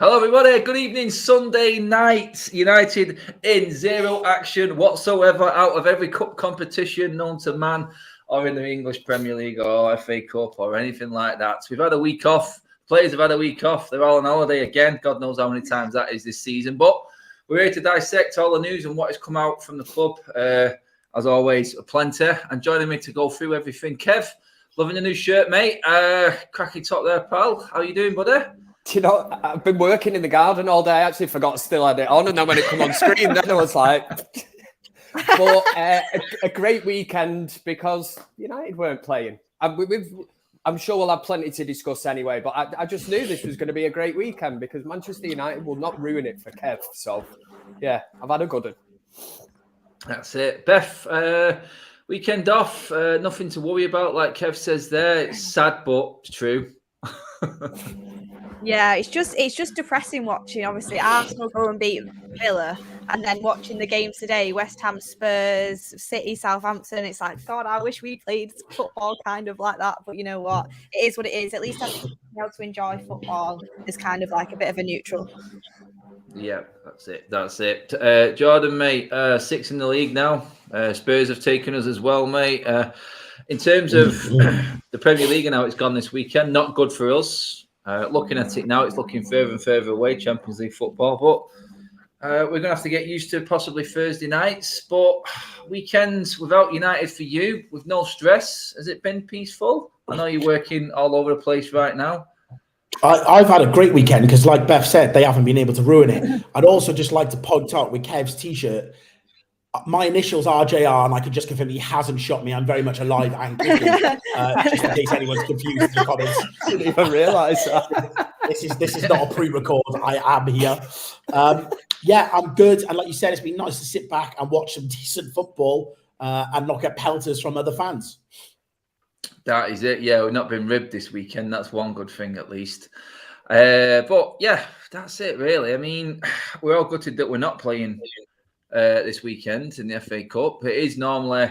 Hello, everybody. Good evening. Sunday night. United in zero action whatsoever out of every cup competition known to man, or in the English Premier League or FA Cup or anything like that. So we've had a week off. Players have had a week off. They're all on holiday again. God knows how many times that is this season. But we're here to dissect all the news and what has come out from the club. As always, plenty. And joining me to go through everything, Kev. Loving the new shirt, mate. Cracky top there, pal. How you doing, buddy? Do you know, I've been working in the garden all day. I actually forgot still had it on, and then when it come on screen, then I was like... But a great weekend because United weren't playing. I'm sure we'll have plenty to discuss anyway, but I just knew this was going to be a great weekend because Manchester United will not ruin it for Kev. So, yeah, I've had a good one. That's it. Beth, weekend off, nothing to worry about, like Kev says there. It's sad, but true. Yeah, it's just depressing watching. Obviously, Arsenal go and beat Villa, and then watching the games today: West Ham, Spurs, City, Southampton. It's like, God, I wish we played football kind of like that. But you know what? It is what it is. At least I'm able to enjoy football as kind of like a bit of a neutral. Yeah, that's it. Jordan, mate, 6th in the league now. Spurs have taken us as well, mate. In terms of the Premier League now, it's gone this weekend. Not good for us. Looking at it now, it's looking further and further away, Champions League football. But we're going to have to get used to possibly Thursday nights. But weekends without United for you, with no stress, has it been peaceful? I know you're working all over the place right now. I've had a great weekend because, like Beth said, they haven't been able to ruin it. I'd also just like to point out with Kev's T-shirt, my initials are JR, and I could just confirm he hasn't shot me. I'm very much alive and kicking, just in case anyone's confused in the comments. I didn't even realise that. This is not a pre-record. I am here. Yeah, I'm good. And like you said, it's been nice to sit back and watch some decent football and not get pelters from other fans. That is it. Yeah, we've not been ribbed this weekend. That's one good thing, at least. But yeah, that's it, really. I mean, we're all gutted that we're not playing this weekend in the FA Cup. It is normally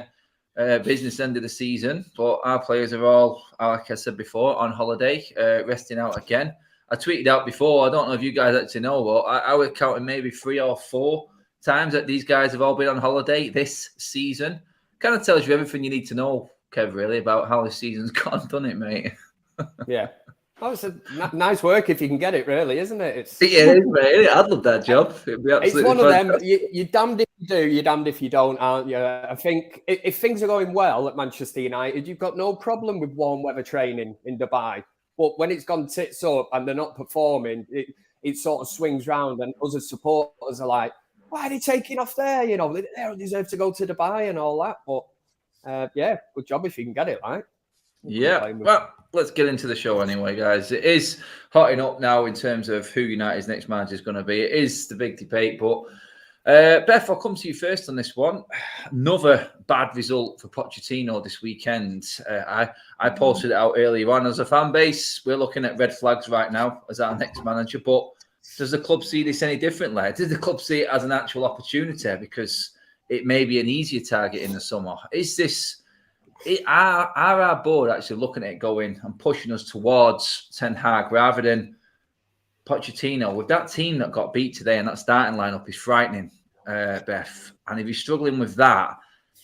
business end of the season, but our players are all, like I said before, on holiday, resting out again. I tweeted out before, I don't know if you guys actually know, but I was counting maybe 3 or 4 times that these guys have all been on holiday this season. Kind of tells you everything you need to know, Kev, really, about how this season's gone, doesn't it, mate? Yeah. Oh, it's a nice work if you can get it, really, isn't it? It is, mate. I'd love that job. It'd be absolutely it's one fantastic. of them. You're damned if you do, you're damned if you don't, aren't you? I think if things are going well at Manchester United, you've got no problem with warm weather training in Dubai. But when it's gone tits up and they're not performing, it sort of swings round, and us as supporters are like, why are they taking off there? They don't deserve to go to Dubai and all that. But yeah, good job if you can get it, right? Yeah, well, let's get into the show anyway, guys. It is hotting up now in terms of who United's next manager is going to be. It is the big debate, but Beth, I'll come to you first on this one. Another bad result for Pochettino this weekend. I posted it out earlier on. As a fan base, we're looking at red flags right now as our next manager, but does the club see this any differently? Does the club see it as an actual opportunity because it may be an easier target in the summer? Is this... Are our board actually looking at it going and pushing us towards Ten Hag rather than Pochettino? With that team that got beat today and that starting lineup is frightening, Beth. And if you're struggling with that,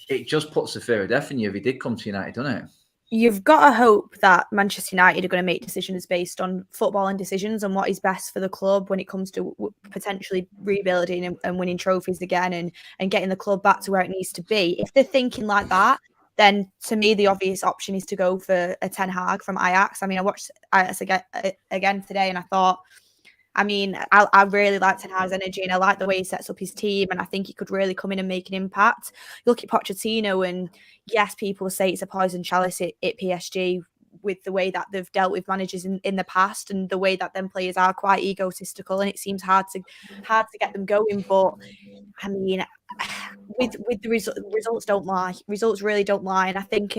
it just puts the fear of death in you if he did come to United, doesn't it? You've got to hope that Manchester United are going to make decisions based on footballing decisions and what is best for the club when it comes to potentially rebuilding and winning trophies again and getting the club back to where it needs to be. If they're thinking like that, then to me, the obvious option is to go for a Ten Hag from Ajax. I mean, I watched Ajax again today and I thought, I mean, I really like Ten Hag's energy and I like the way he sets up his team and I think he could really come in and make an impact. You look at Pochettino and yes, people say it's a poison chalice at PSG with the way that they've dealt with managers in the past and the way that them players are quite egotistical and it seems hard to get them going. But I mean, with the results don't lie. Results really don't lie. And I think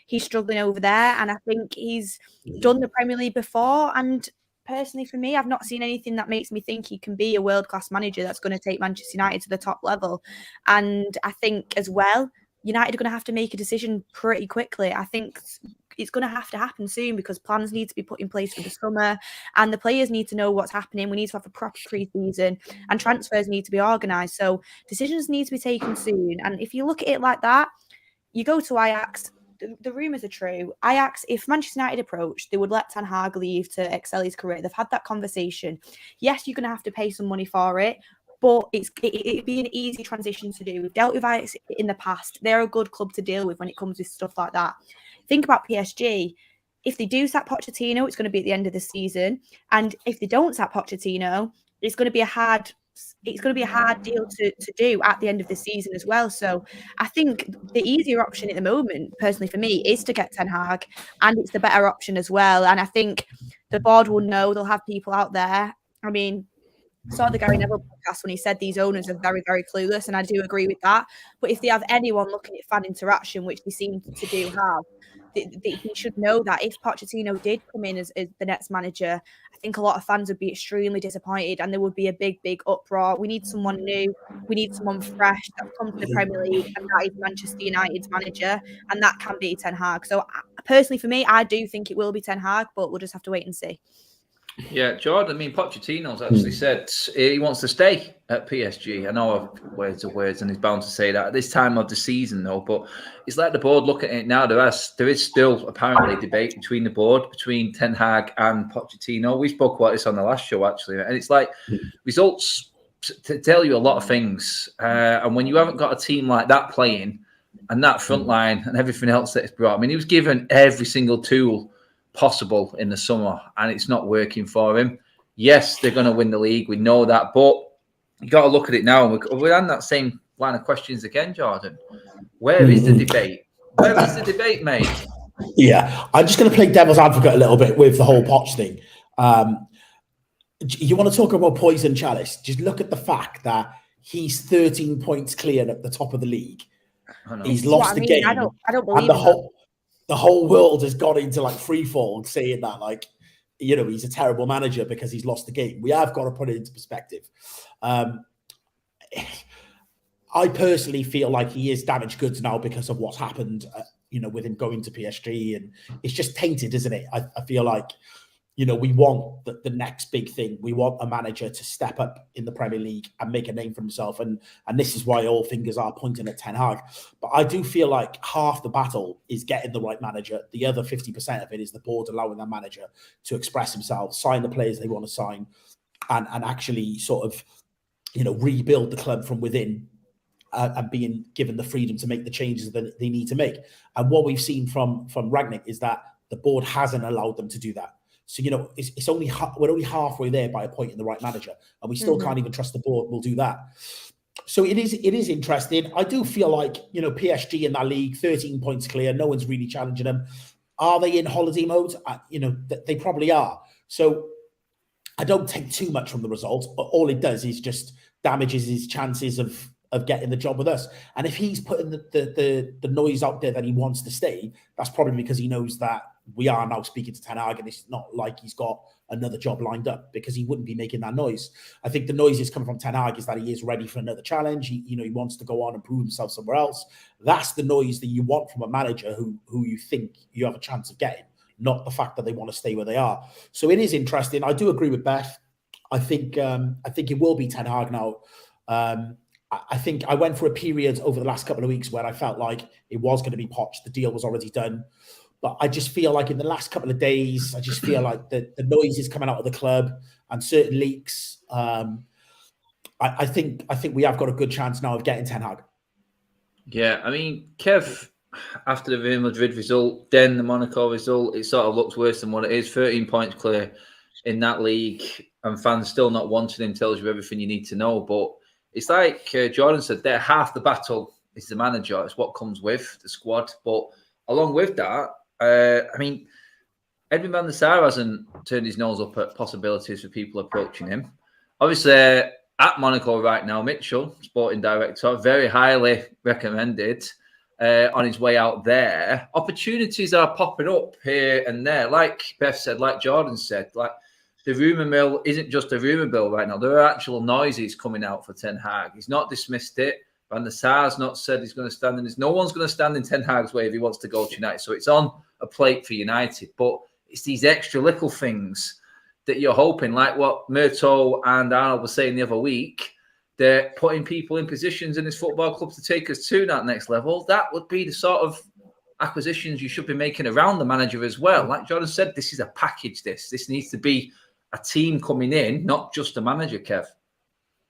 he's struggling over there. And I think he's done the Premier League before. And personally, for me, I've not seen anything that makes me think he can be a world-class manager that's going to take Manchester United to the top level. And I think as well, United are going to have to make a decision pretty quickly. I think it's going to have to happen soon because plans need to be put in place for the summer and the players need to know what's happening. We need to have a proper pre-season and transfers need to be organised. So decisions need to be taken soon. And if you look at it like that, you go to Ajax, the rumours are true. Ajax, if Manchester United approached, they would let Ten Hag leave to excel his career. They've had that conversation. Yes, you're going to have to pay some money for it, but it'd be an easy transition to do. We've dealt with Ajax in the past. They're a good club to deal with when it comes with stuff like that. Think about PSG. If they do sack Pochettino, it's going to be at the end of the season. And if they don't sack Pochettino, it's going to be a hard deal to do at the end of the season as well. So I think the easier option at the moment, personally for me, is to get Ten Hag, and it's the better option as well. And I think the board will know, they'll have people out there. I mean, saw the Gary Neville podcast when he said these owners are very, very clueless, and I do agree with that. But if they have anyone looking at fan interaction, which they seem to do have, he should know that if Pochettino did come in as the next manager, I think a lot of fans would be extremely disappointed and there would be a big, big uproar. We need someone new. We need someone fresh that comes to the Premier League, and that is Manchester United's manager, and that can be Ten Hag. So personally for me, I do think it will be Ten Hag, but we'll just have to wait and see. Yeah, Jordan, I mean, Pochettino's actually said he wants to stay at PSG. I know words are words and he's bound to say that at this time of the season, though. But it's like the board looking at it now. There is still apparently debate between the board, between Ten Hag and Pochettino. We spoke about this on the last show, actually. And it's like results tell you a lot of things. And when you haven't got a team like that playing and that front line and everything else that it's brought, I mean, he was given every single tool possible in the summer and it's not working for him. Yes, they're going to win the league. We know that, but you got to look at it now. We're on that same line of questions again, Jordan. Where is the debate? Where is the debate, mate? Yeah, I'm just going to play devil's advocate a little bit with the whole Poch thing. You want to talk about poison chalice? Just look at the fact that he's 13 points clear at the top of the league. He's lost the game. I don't believe and the whole world has gone into like free fall saying that, like, you know, he's a terrible manager because he's lost the game. We have got to put it into perspective. I personally feel like he is damaged goods now because of what's happened, you know, with him going to PSG, and it's just tainted, isn't it? I feel like, you know, we want the next big thing. We want a manager to step up in the Premier League and make a name for himself. And this is why all fingers are pointing at Ten Hag. But I do feel like half the battle is getting the right manager. The other 50% of it is the board allowing that manager to express himself, sign the players they want to sign, and actually sort of, you know, rebuild the club from within, and being given the freedom to make the changes that they need to make. And what we've seen from Rangnick is that the board hasn't allowed them to do that. So, you know, we're only halfway there by appointing the right manager, and we still can't even trust the board will do that. So it is interesting. I do feel like, you know, PSG in that league, 13 points clear, no one's really challenging them. Are they in holiday mode? You know, they probably are. So I don't take too much from the result. All it does is just damages his chances of getting the job with us. And if he's putting the noise out there that he wants to stay, that's probably because he knows that we are now speaking to Ten Hag, and it's not like he's got another job lined up, because he wouldn't be making that noise. I think the noise is coming from Ten Hag is that he is ready for another challenge. He wants to go on and prove himself somewhere else. That's the noise that you want from a manager who you think you have a chance of getting, not the fact that they want to stay where they are. So it is interesting. I do agree with Beth. I think it will be Ten Hag now. I think I went for a period over the last couple of weeks where I felt like it was going to be Poch. The deal was already done. But I just feel like in the last couple of days, I just feel like the noise is coming out of the club and certain leaks. I think we have got a good chance now of getting Ten Hag. Yeah, I mean, Kev, after the Real Madrid result, then the Monaco result, it sort of looks worse than what it is. 13 points clear in that league, and fans still not wanting him tells you everything you need to know. But it's like Jordan said there, half the battle is the manager. It's what comes with the squad. But along with that, I mean, Edwin van der Sar hasn't turned his nose up at possibilities for people approaching him. Obviously, at Monaco right now, Mitchell, sporting director, very highly recommended on his way out there. Opportunities are popping up here and there. Like Beth said, like Jordan said, like the rumour mill isn't just a rumour mill right now. There are actual noises coming out for Ten Hag. He's not dismissed it. Van der Sar's not said he's going to stand in this. No one's going to stand in Ten Hag's way if he wants to go to United. So it's on a plate for United. But it's these extra little things that you're hoping, like what Murto and Arnold were saying the other week, they're putting people in positions in this football club to take us to that next level. That would be the sort of acquisitions you should be making around the manager as well. Like Jordan said, this is a package. This needs to be a team coming in, not just a manager, Kev.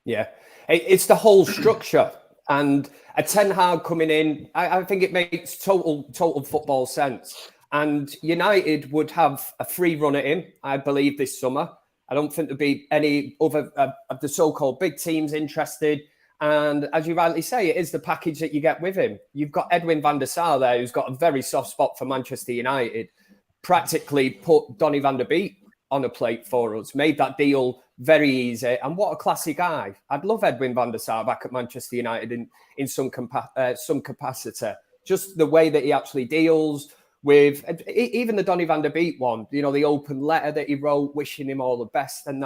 Yeah, it's the whole structure. And a Ten Hag coming in, I think it makes total football sense. And United would have a free run at him, I believe, this summer. I don't think there'd be any other of the so-called big teams interested. And as you rightly say, it is the package that you get with him. You've got Edwin van der Sar there, who's got a very soft spot for Manchester United, practically put Donny van der Beek on a plate for us, made that deal very easy. And what a classy guy. I'd love Edwin van der Sar back at Manchester United in some capacity. Just the way that he actually deals with, even the Donny van der Beek one, you know, the open letter that he wrote, wishing him all the best, and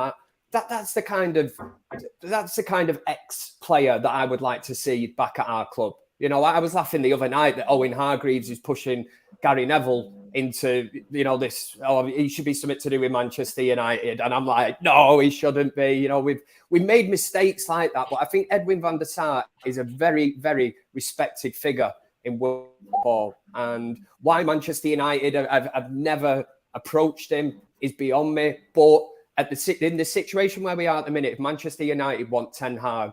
that's the kind of ex-player that I would like to see back at our club. You know, I was laughing the other night that Owen Hargreaves is pushing Gary Neville into, you know, this, oh, he should be something to do with Manchester United. And I'm like, no, he shouldn't be. You know, we made mistakes like that. But I think Edwin van der Sar is a very, very respected figure in world football. And why Manchester United have never approached him is beyond me. But in the situation where we are at the minute, if Manchester United want Ten Hag,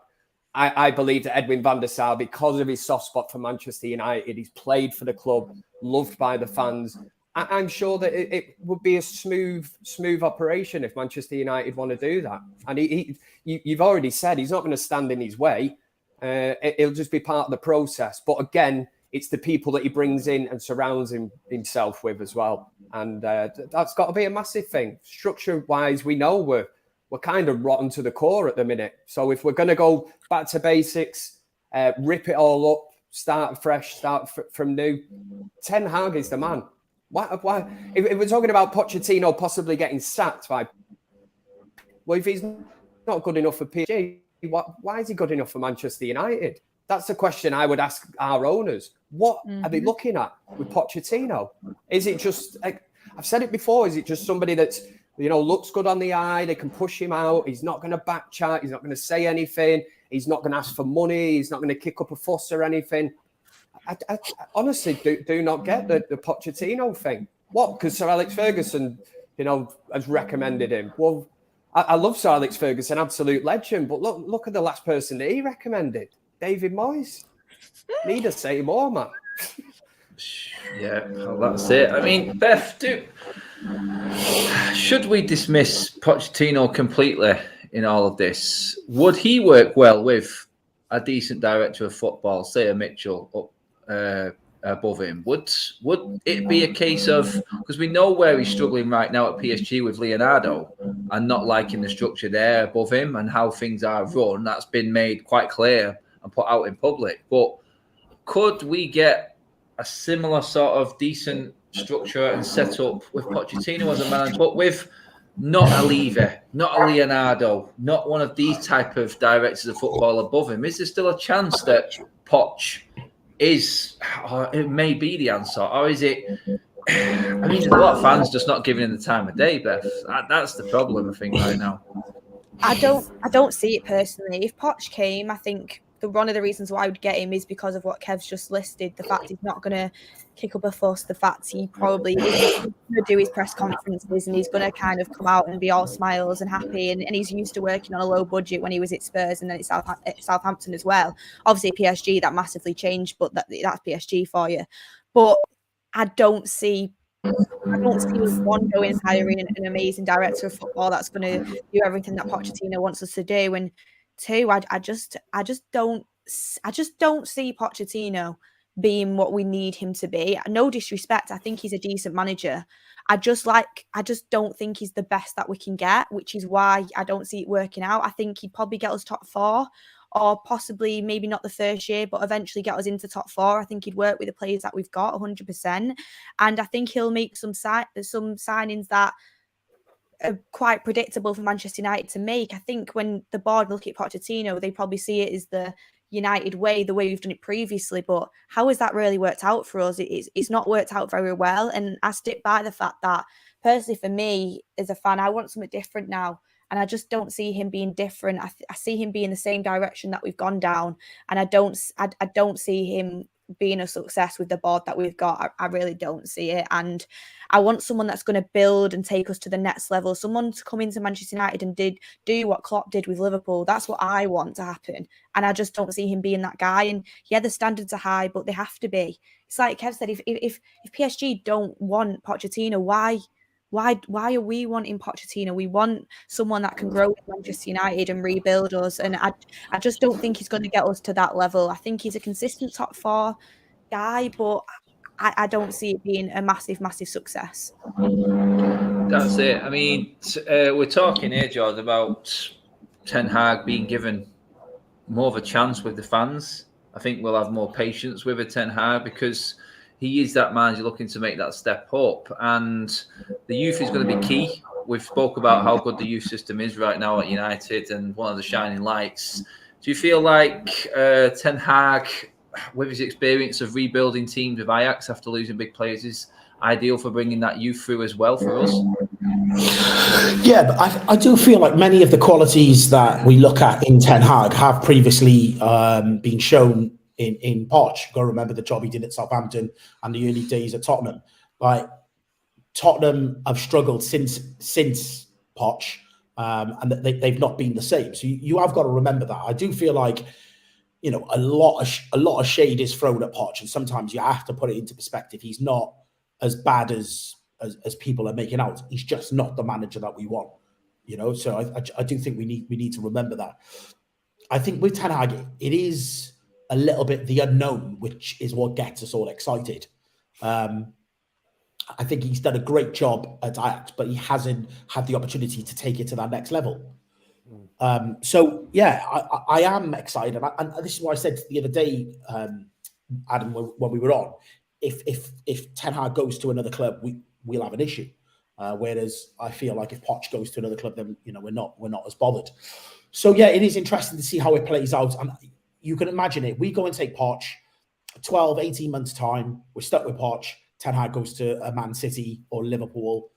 I believe that Edwin van der Sar, because of his soft spot for Manchester United, he's played for the club, loved by the fans. I'm sure that it would be a smooth operation if Manchester United want to do that. And you've already said he's not going to stand in his way. It'll just be part of the process. But again, it's the people that he brings in and surrounds himself with as well. And that's got to be a massive thing. Structure-wise, we know we're kind of rotten to the core at the minute. So if we're going to go back to basics, rip it all up, start fresh, start from new, Ten Hag is the man. Why? If we're talking about Pochettino possibly getting sacked well, if he's not good enough for PSG, why is he good enough for Manchester United? That's the question I would ask our owners. What are they looking at with Pochettino? Is it just, I've said it before, is it just somebody that's, you know, looks good on the eye, they can push him out, he's not going to back chat, he's not going to say anything, he's not going to ask for money, he's not going to kick up a fuss or anything. I honestly do not get the Pochettino thing. What? Because Sir Alex Ferguson, you know, has recommended him. Well, I love Sir Alex Ferguson, absolute legend, but look at the last person that he recommended, David Moyes. Need to say more, man. Yeah, well, that's it. I mean, Beth, should we dismiss Pochettino completely in all of this? Would he work well with a decent director of football, say a Mitchell, up above him? Would it be a case of, because we know where he's struggling right now at PSG with Leonardo and not liking the structure there above him and how things are run, that's been made quite clear and put out in public. But could we get a similar sort of decent structure and setup with Pochettino as a manager, but with not a Levy, not a Leonardo, not one of these type of directors of football above him? Is there still a chance that Poch is, or it may be the answer, or is it? I mean, there's a lot of fans just not giving him the time of day, Beth. That's the problem, I think, right now. I don't see it personally. If Poch came, I think one of the reasons why I would get him is because of what Kev's just listed. The fact he's not going to kick up a fuss, the fact he probably is going to do his press conferences and he's going to kind of come out and be all smiles and happy. And he's used to working on a low budget when he was at Spurs and then at Southampton as well. Obviously, PSG, that massively changed, but that's PSG for you. But I don't see one going and hiring an amazing director of football that's going to do everything that Pochettino wants us to do. And two, I just don't see Pochettino being what we need him to be. No disrespect, I think he's a decent manager. I just don't think he's the best that we can get, which is why I don't see it working out. I think he'd probably get us top 4, or possibly maybe not the first year, but eventually get us into top 4. I think he'd work with the players that we've got 100%, and I think he'll make some signings that are quite predictable for Manchester United to make. I think when the board look at Pochettino, they probably see it as the United way, the way we've done it previously. But how has that really worked out for us? It's not worked out very well. And I stick by the fact that, personally, for me as a fan, I want something different now. And I just don't see him being different. I see him being the same direction that we've gone down. And I don't see him being a success with the board that we've got. I really don't see it. And I want someone that's going to build and take us to the next level. Someone to come into Manchester United and do what Klopp did with Liverpool. That's what I want to happen. And I just don't see him being that guy. And yeah, the standards are high, but they have to be. It's like Kev said, if PSG don't want Pochettino, why are we wanting Pochettino? We want someone that can grow with Manchester United and rebuild us. And I just don't think he's going to get us to that level. I think he's a consistent top 4 guy, but I don't see it being a massive, massive success. That's it. I mean, we're talking here, George, about Ten Hag being given more of a chance with the fans. I think we'll have more patience with a Ten Hag because he is that manager looking to make that step up. And the youth is going to be key. We've spoke about how good the youth system is right now at United and one of the shining lights. Do you feel like Ten Hag, with his experience of rebuilding teams with Ajax after losing big players, is ideal for bringing that youth through as well for us? Yeah, but I do feel like many of the qualities that we look at in Ten Hag have previously been shown in Poch. Go remember the job he did at Southampton and the early days at Tottenham. Like Tottenham have struggled since Poch, and they've not been the same. So you have got to remember that. I do feel like, you know, a lot of shade is thrown at Poch, and sometimes you have to put it into perspective. He's not as bad as people are making out. He's just not the manager that we want, you know. So I do think we need to remember that. I think with Ten Hag, it is a little bit the unknown, which is what gets us all excited. I think he's done a great job at Ajax, but he hasn't had the opportunity to take it to that next level. So yeah, I am excited, and this is why I said the other day, Adam, when we were on, if Ten Hag goes to another club, we'll have an issue. Whereas I feel like if Poch goes to another club, then we're not as bothered. So yeah, it is interesting to see how it plays out. And you can imagine it. We go and take Poch, 12, 18 months time, we're stuck with Poch. Ten Hag goes to a Man City or Liverpool,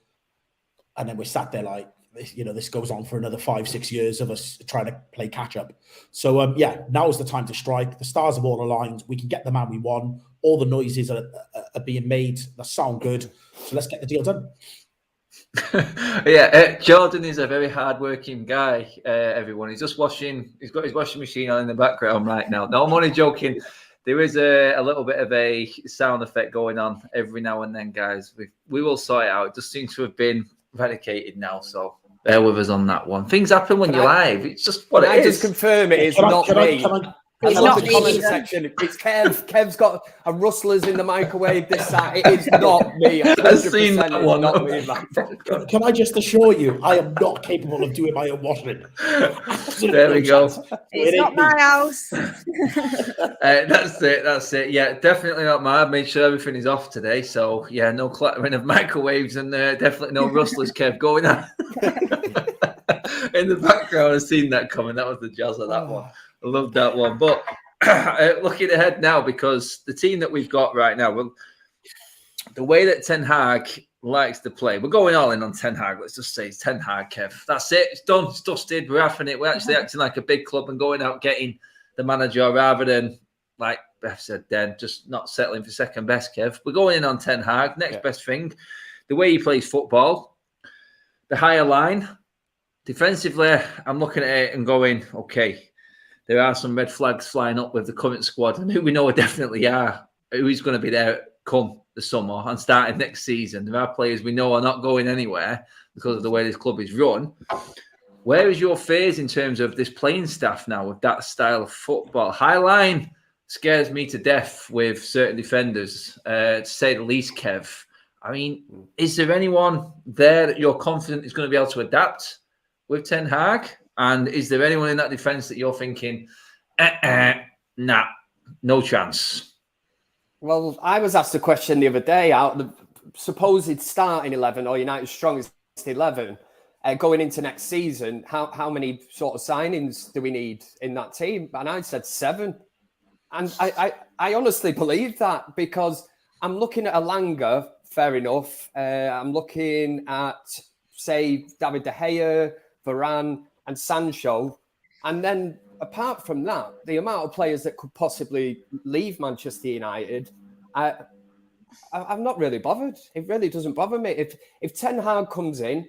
and then we're sat there like, this goes on for another 5-6 years of us trying to play catch up. So yeah, now is the time to strike. The stars have all aligned. We can get the man we want. All the noises are being made. They sound good. So let's get the deal done. Yeah, Jordan is a very hard-working guy. Everyone, he's just washing. He's got his washing machine on in the background right now. No, I'm only joking. There is a little bit of a sound effect going on every now and then, guys. We will sort it out. It just seems to have been eradicated now, so bear with us on that one. Things happen when you're live. It's just what it is. I just confirm it is not me. It's I love not the me comment either. section. It's Kev. Kev's got a rustlers in the microwave this side. It is not me. I've seen that it's one. Not me, man. Can I just assure you, I am not capable of doing my own washing. There we go. It's not my house. That's it. Yeah, definitely not mine. I've made sure everything is off today. So yeah, no clattering of microwaves and definitely no rustlers, Kev, going on. In the background, I've seen that coming. That was the jazz of that one. I love that one. But looking ahead now, because the team that we've got right now, well, the way that Ten Hag likes to play, we're going all in on Ten Hag. Let's just say it's Ten Hag, Kev. That's it. It's done. It's dusted. We're having it. We're actually acting like a big club and going out getting the manager rather than, like Beth said then, just not settling for second best, Kev. We're going in on Ten Hag. Next best thing, the way he plays football, the higher line. Defensively, I'm looking at it and going, okay, there are some red flags flying up with the current squad, and who we know definitely are, who's going to be there come the summer and starting next season. There are players we know are not going anywhere because of the way this club is run. Where is your phase in terms of this playing staff now with that style of football? High line scares me to death with certain defenders, to say the least, Kev. I mean, is there anyone there that you're confident is going to be able to adapt with Ten Hag? And is there anyone in that defence that you're thinking, nah, no chance? Well, I was asked a question the other day out of the supposed starting 11 or United's strongest 11. going into next season, how many sort of signings do we need in that team? And I said 7. And I honestly believe that, because I'm looking at Elanga, fair enough. I'm looking at, say, David De Gea, Varane and Sancho. And then apart from that, the amount of players that could possibly leave Manchester United, I'm not really bothered. It really doesn't bother me. If Ten Hag comes in,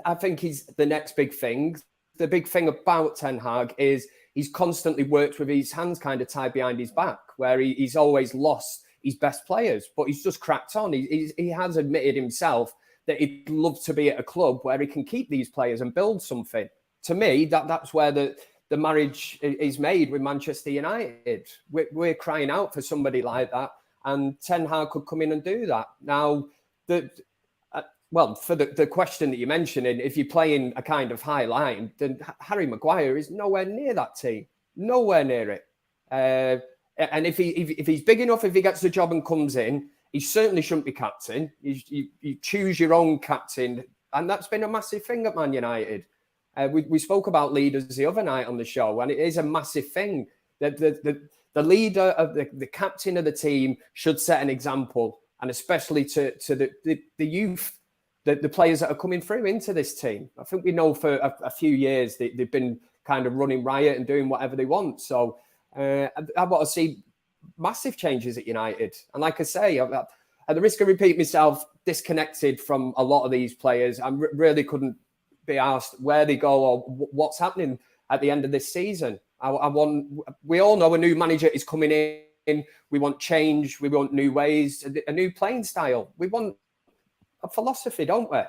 I think he's the next big thing. The big thing about Ten Hag is he's constantly worked with his hands kind of tied behind his back, where he's always lost his best players, but he's just cracked on. He has admitted himself that he'd love to be at a club where he can keep these players and build something. To me, that's where the marriage is made with Manchester United. We're crying out for somebody like that, and Ten Hag could come in and do that. Now, for the question that you mentioned, if you're playing a kind of high line, then Harry Maguire is nowhere near that team. Nowhere near it. And if he's big enough, if he gets the job and comes in, he certainly shouldn't be captain. You choose your own captain. And that's been a massive thing at Man United. We spoke about leaders the other night on the show, and it is a massive thing. That the leader of the captain of the team should set an example, and especially to the youth, the players that are coming through into this team. I think we know for a few years they've been kind of running riot and doing whatever they want. So I want to see massive changes at United. And like I say, at the risk of repeating myself, disconnected from a lot of these players. I really couldn't be asked where they go or what's happening at the end of this season. We all know a new manager is coming in. We want change. We want new ways, a new playing style. We want a philosophy, don't we?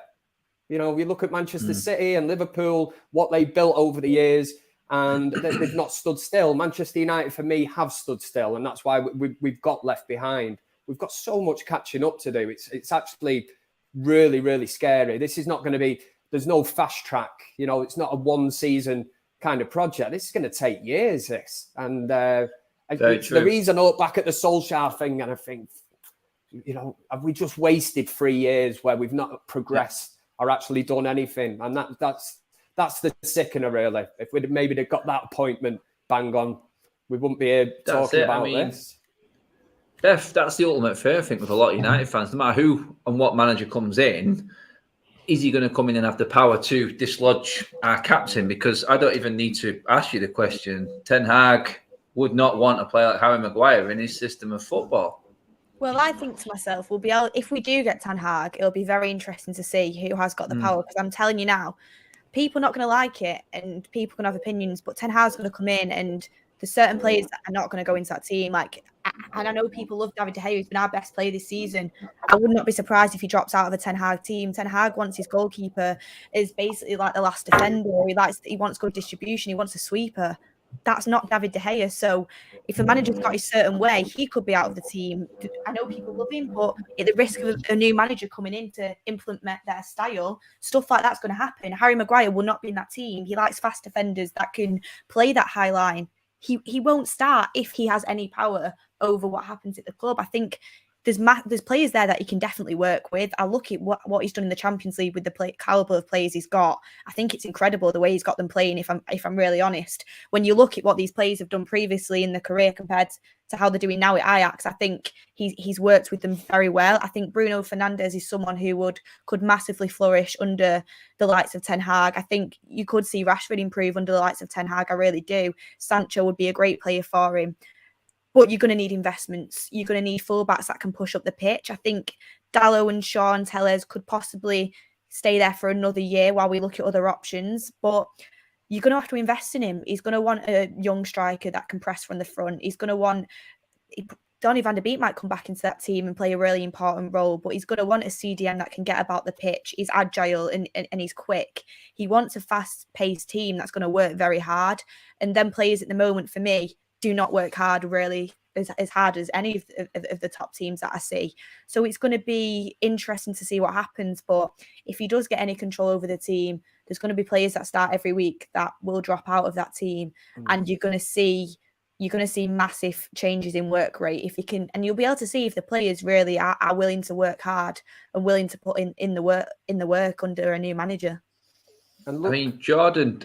You know, we look at Manchester City and Liverpool, what they built over the years, and they've not stood still. Manchester United, for me, have stood still, and that's why we've got left behind. We've got so much catching up to do. It's actually really, really scary. This is not going to be, there's no fast track. You know, it's not a one season kind of project. This is going to take years, this. And the reason I look back at the Solskjaer thing and I think, you know, have we just wasted 3 years where we've not progressed or actually done anything? And that's the sickener, really. If we'd maybe got that appointment bang on, we wouldn't be here talking about this. Beth, that's the ultimate fear, I think, with a lot of United fans. No matter who and what manager comes in, is he going to come in and have the power to dislodge our captain? Because I don't even need to ask you the question. Ten Hag would not want a player like Harry Maguire in his system of football. Well, I think to myself, we'll be able, if we do get Ten Hag, it'll be very interesting to see who has got the power. Because I'm telling you now, people are not going to like it, and people can have opinions. But Ten Hag's going to come in, and there's certain players that are not going to go into that team. Like, and I know people love David De Gea, who's been our best player this season. I would not be surprised if he drops out of a Ten Hag team. Ten Hag wants his goalkeeper is basically like the last defender. He wants good distribution. He wants a sweeper. That's not David De Gea. So if a manager's got his certain way, he could be out of the team. I know people love him, but at the risk of a new manager coming in to implement their style, stuff like that's going to happen. Harry Maguire will not be in that team. He likes fast defenders that can play that high line. He won't start if he has any power over what happens at the club. I think there's players there that he can definitely work with. I look at what he's done in the Champions League with the caliber of players he's got. I think it's incredible the way he's got them playing. If I'm really honest, when you look at what these players have done previously in their career compared to how they're doing now at Ajax, I think he's worked with them very well. I think Bruno Fernandes is someone who could massively flourish under the likes of Ten Hag. I think you could see Rashford improve under the likes of Ten Hag. I really do. Sancho would be a great player for him. But you're going to need investments. You're going to need fullbacks that can push up the pitch. I think Dalot and Shaw and Tellez could possibly stay there for another year while we look at other options. But you're going to have to invest in him. He's going to want a young striker that can press from the front. He's going to want... Donny van der Beek might come back into that team and play a really important role, but he's going to want a CDM that can get about the pitch. He's agile and he's quick. He wants a fast-paced team that's going to work very hard. And then players at the moment, for me, do not work hard really as hard as any of the top teams that I see. So it's going to be interesting to see what happens. But if he does get any control over the team, there's going to be players that start every week that will drop out of that team. And you're going to see massive changes in work rate if you can, and you'll be able to see if the players really are willing to work hard and willing to put in the work under a new manager. And look, I mean, Jordan.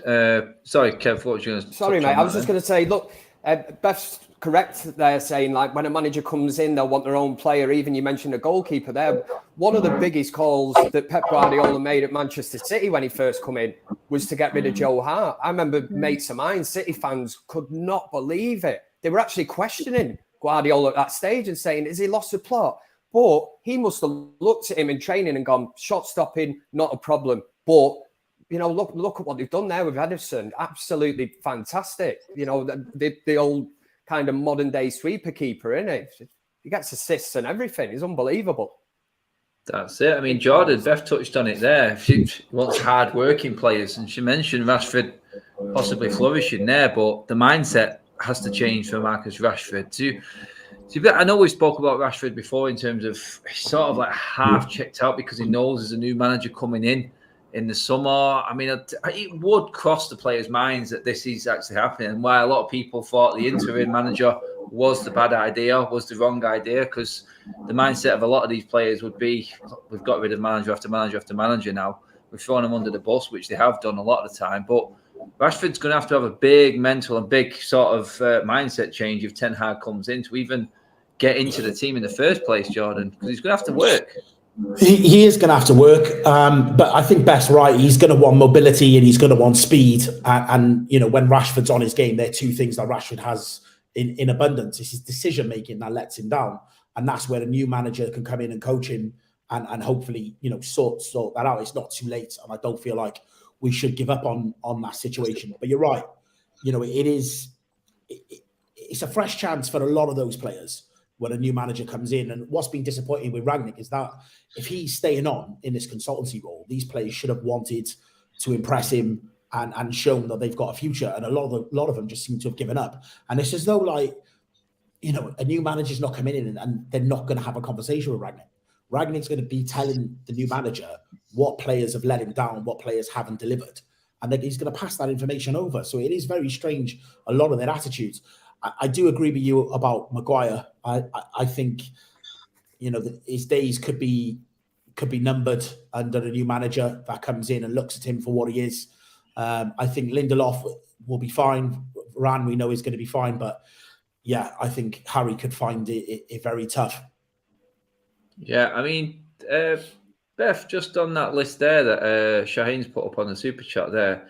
Sorry, Kev. What was you going to? Sorry, mate. I was just going to say, look, Beth's correct there, saying like when a manager comes in, they'll want their own player. Even you mentioned a goalkeeper there. One of the biggest calls that Pep Guardiola made at Manchester City when he first come in was to get rid of Joe Hart. I remember mates of mine, City fans, could not believe it. They were actually questioning Guardiola at that stage and saying, "Has he lost the plot?" But he must have looked at him in training and gone, "Shot stopping, not a problem." But you know, look at what they've done there with Ederson. Absolutely fantastic. You know, the old kind of modern day sweeper keeper, isn't it? He gets assists and everything. He's unbelievable. That's it. I mean, Jordan, Beth touched on it there. She wants hard-working players, and she mentioned Rashford possibly flourishing there, but the mindset has to change for Marcus Rashford. I know we spoke about Rashford before in terms of he's sort of like half checked out because he knows there's a new manager coming in the summer. I mean, it would cross the players' minds that this is actually happening. And why a lot of people thought the interim manager was the bad idea, was the wrong idea, because the mindset of a lot of these players would be, we've got rid of manager after manager after manager now. We've thrown them under the bus, which they have done a lot of the time. But Rashford's going to have a big mental and big sort of mindset change if Ten Hag comes in to even get into the team in the first place, Jordan, because he's going to have to work. He is going to have to work, but I think Beth's right. He's going to want mobility and he's going to want speed. And you know, when Rashford's on his game, there are two things that Rashford has in abundance. It's his decision making that lets him down, and that's where a new manager can come in and coach him and hopefully, you know, sort that out. It's not too late, and I don't feel like we should give up on that situation. But you're right. You know, it's a fresh chance for a lot of those players when a new manager comes in. And what's been disappointing with Rangnick is that if he's staying on in this consultancy role, these players should have wanted to impress him and shown that they've got a future. And a lot of them just seem to have given up. And it's as though, like, you know, a new manager's not coming in and they're not going to have a conversation with Rangnick. Rangnick's going to be telling the new manager what players have let him down, what players haven't delivered. And then he's going to pass that information over. So it is very strange, a lot of their attitudes. I do agree with you about Maguire. I think, you know, his days could be numbered under a new manager that comes in and looks at him for what he is. I think Lindelof will be fine. Varane, we know, is going to be fine. But yeah, I think Harry could find it very tough. Yeah, I mean, Beth, just on that list there that Shaheen's put up on the super chat there,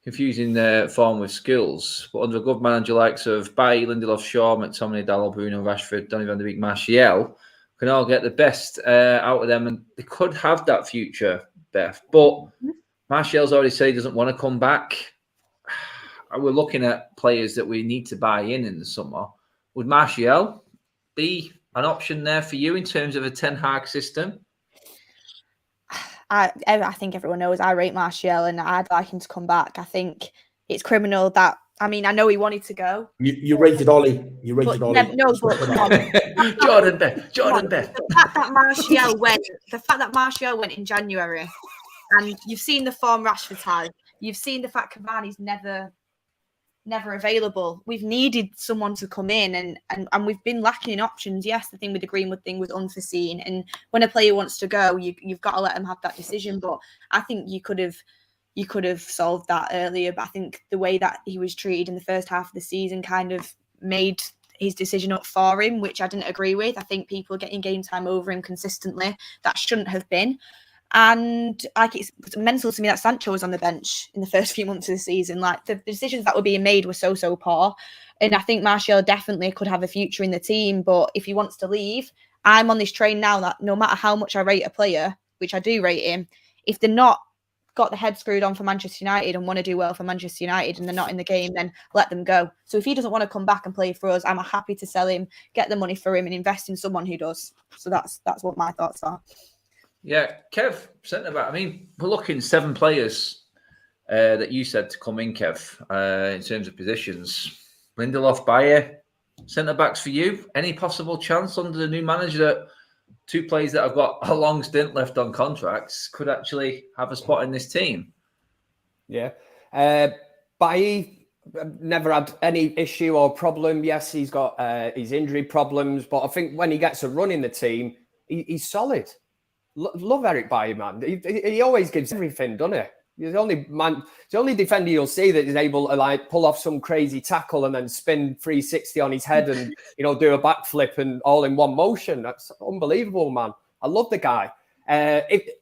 confusing form with skills, but under a good manager likes of Bailly, Lindelof, Shaw, McTominay, Dalot, Bruno, Rashford, Donny van de Beek, Martial, can all get the best out of them, and they could have that future, Beth. But Martial's already said he doesn't want to come back. We're looking at players that we need to buy in the summer. Would Martial be an option there for you in terms of a Ten Hag system? I think everyone knows I rate Martial and I'd like him to come back. I think it's criminal that, I mean, I know he wanted to go. You rated Ollie. You rated Ollie. No, but Jordan Beth. The fact that Martial went in January, and you've seen the form Rashford had, you've seen the fact Cavani's never available. We've needed someone to come in and we've been lacking in options. Yes, the thing with the Greenwood thing was unforeseen. And when a player wants to go, you've got to let them have that decision. But I think you could have solved that earlier. But I think the way that he was treated in the first half of the season kind of made his decision up for him, which I didn't agree with. I think people are getting game time over him consistently. That shouldn't have been. And like, it's mental to me that Sancho was on the bench in the first few months of the season. Like, the decisions that were being made were so poor. And I think Martial definitely could have a future in the team. But if he wants to leave, I'm on this train now that no matter how much I rate a player, which I do rate him, if they're not got the head screwed on for Manchester United and want to do well for Manchester United and they're not in the game, then let them go. So if he doesn't want to come back and play for us, I'm happy to sell him, get the money for him and invest in someone who does. So that's what my thoughts are. Yeah, Kev, centre-back. I mean, we're looking 7 players that you said to come in, Kev, in terms of positions. Lindelof, Bayer, centre-backs for you. Any possible chance under the new manager that 2 players that have got a long stint left on contracts could actually have a spot in this team? Yeah. Bayer never had any issue or problem. Yes, he's got his injury problems, but I think when he gets a run in the team, he's solid. Love Eric Bayer, man. He always gives everything, doesn't he? He's the only defender you'll see that is able to like pull off some crazy tackle and then spin 360 on his head and do a backflip and all in one motion. That's unbelievable, man. I love the guy.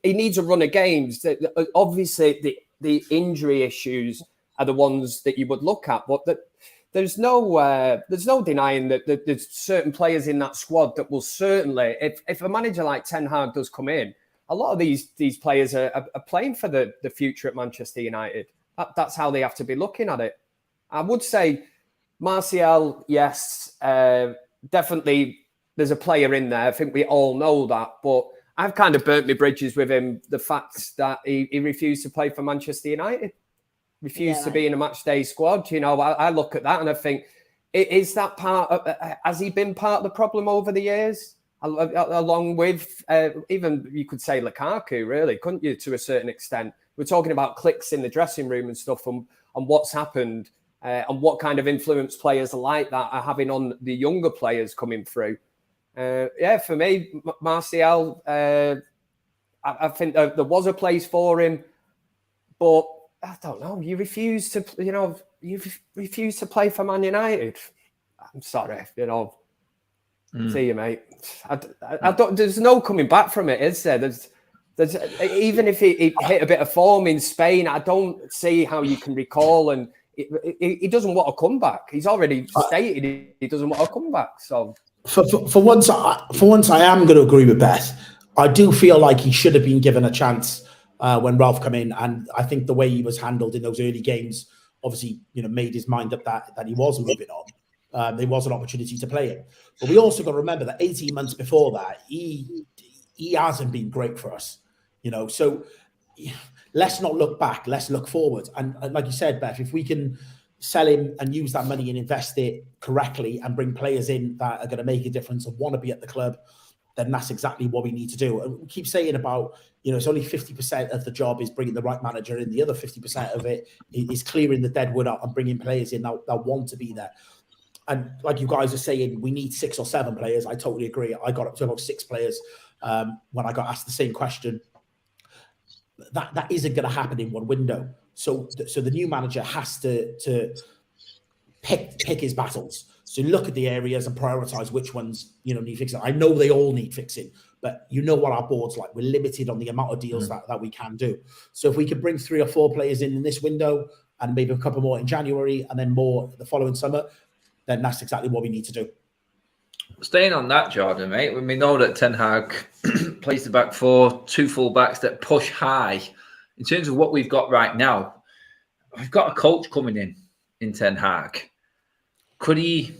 He needs a run of games. Obviously, the injury issues are the ones that you would look at, but there's no denying that there's certain players in that squad that will certainly, if a manager like Ten Hag does come in, a lot of these players are playing for the future at Manchester United. That's how they have to be looking at it. I would say Martial, yes, definitely there's a player in there. I think we all know that, but I've kind of burnt my bridges with him. The fact that he refused to play for Manchester United, refused to be in a match day squad. I look at that and I think, is that has he been part of the problem over the years? Along with even you could say Lukaku, really, couldn't you, to a certain extent? We're talking about cliques in the dressing room and stuff and what's happened and what kind of influence players like that are having on the younger players coming through. For me, Martial, I think there was a place for him, but I don't know. You refuse to play for Man United. I'm sorry, See you, mate. I don't. There's no coming back from it, is there? There's even if he hit a bit of form in Spain, I don't see how you can recall. And he doesn't want to come back. He's already stated he doesn't want to come back. So for once, I am going to agree with Beth. I do feel like he should have been given a chance when Ralph came in, and I think the way he was handled in those early games, obviously, made his mind up that he was moving on. There was an opportunity to play him. But we also got to remember that 18 months before that, he hasn't been great for us. So let's not look back. Let's look forward. And like you said, Beth, if we can sell him and use that money and invest it correctly and bring players in that are going to make a difference and want to be at the club, then that's exactly what we need to do. And we keep saying about, it's only 50% of the job is bringing the right manager in. The other 50% of it is clearing the dead wood out and bringing players in that want to be there. And like you guys are saying, we need 6 or 7 players. I totally agree. I got up to about 6 players when I got asked the same question. That isn't going to happen in one window. So the new manager has to pick his battles. So look at the areas and prioritize which ones need fixing. I know they all need fixing, but what our board's like. We're limited on the amount of deals that we can do. So if we could bring 3 or 4 players in this window and maybe a couple more in January and then more the following summer, then that's exactly what we need to do. Staying on that, Jordan, mate, we know that Ten Hag plays the back 4, 2 full backs that push high. In terms of what we've got right now, we've got a coach coming in Ten Hag. Could he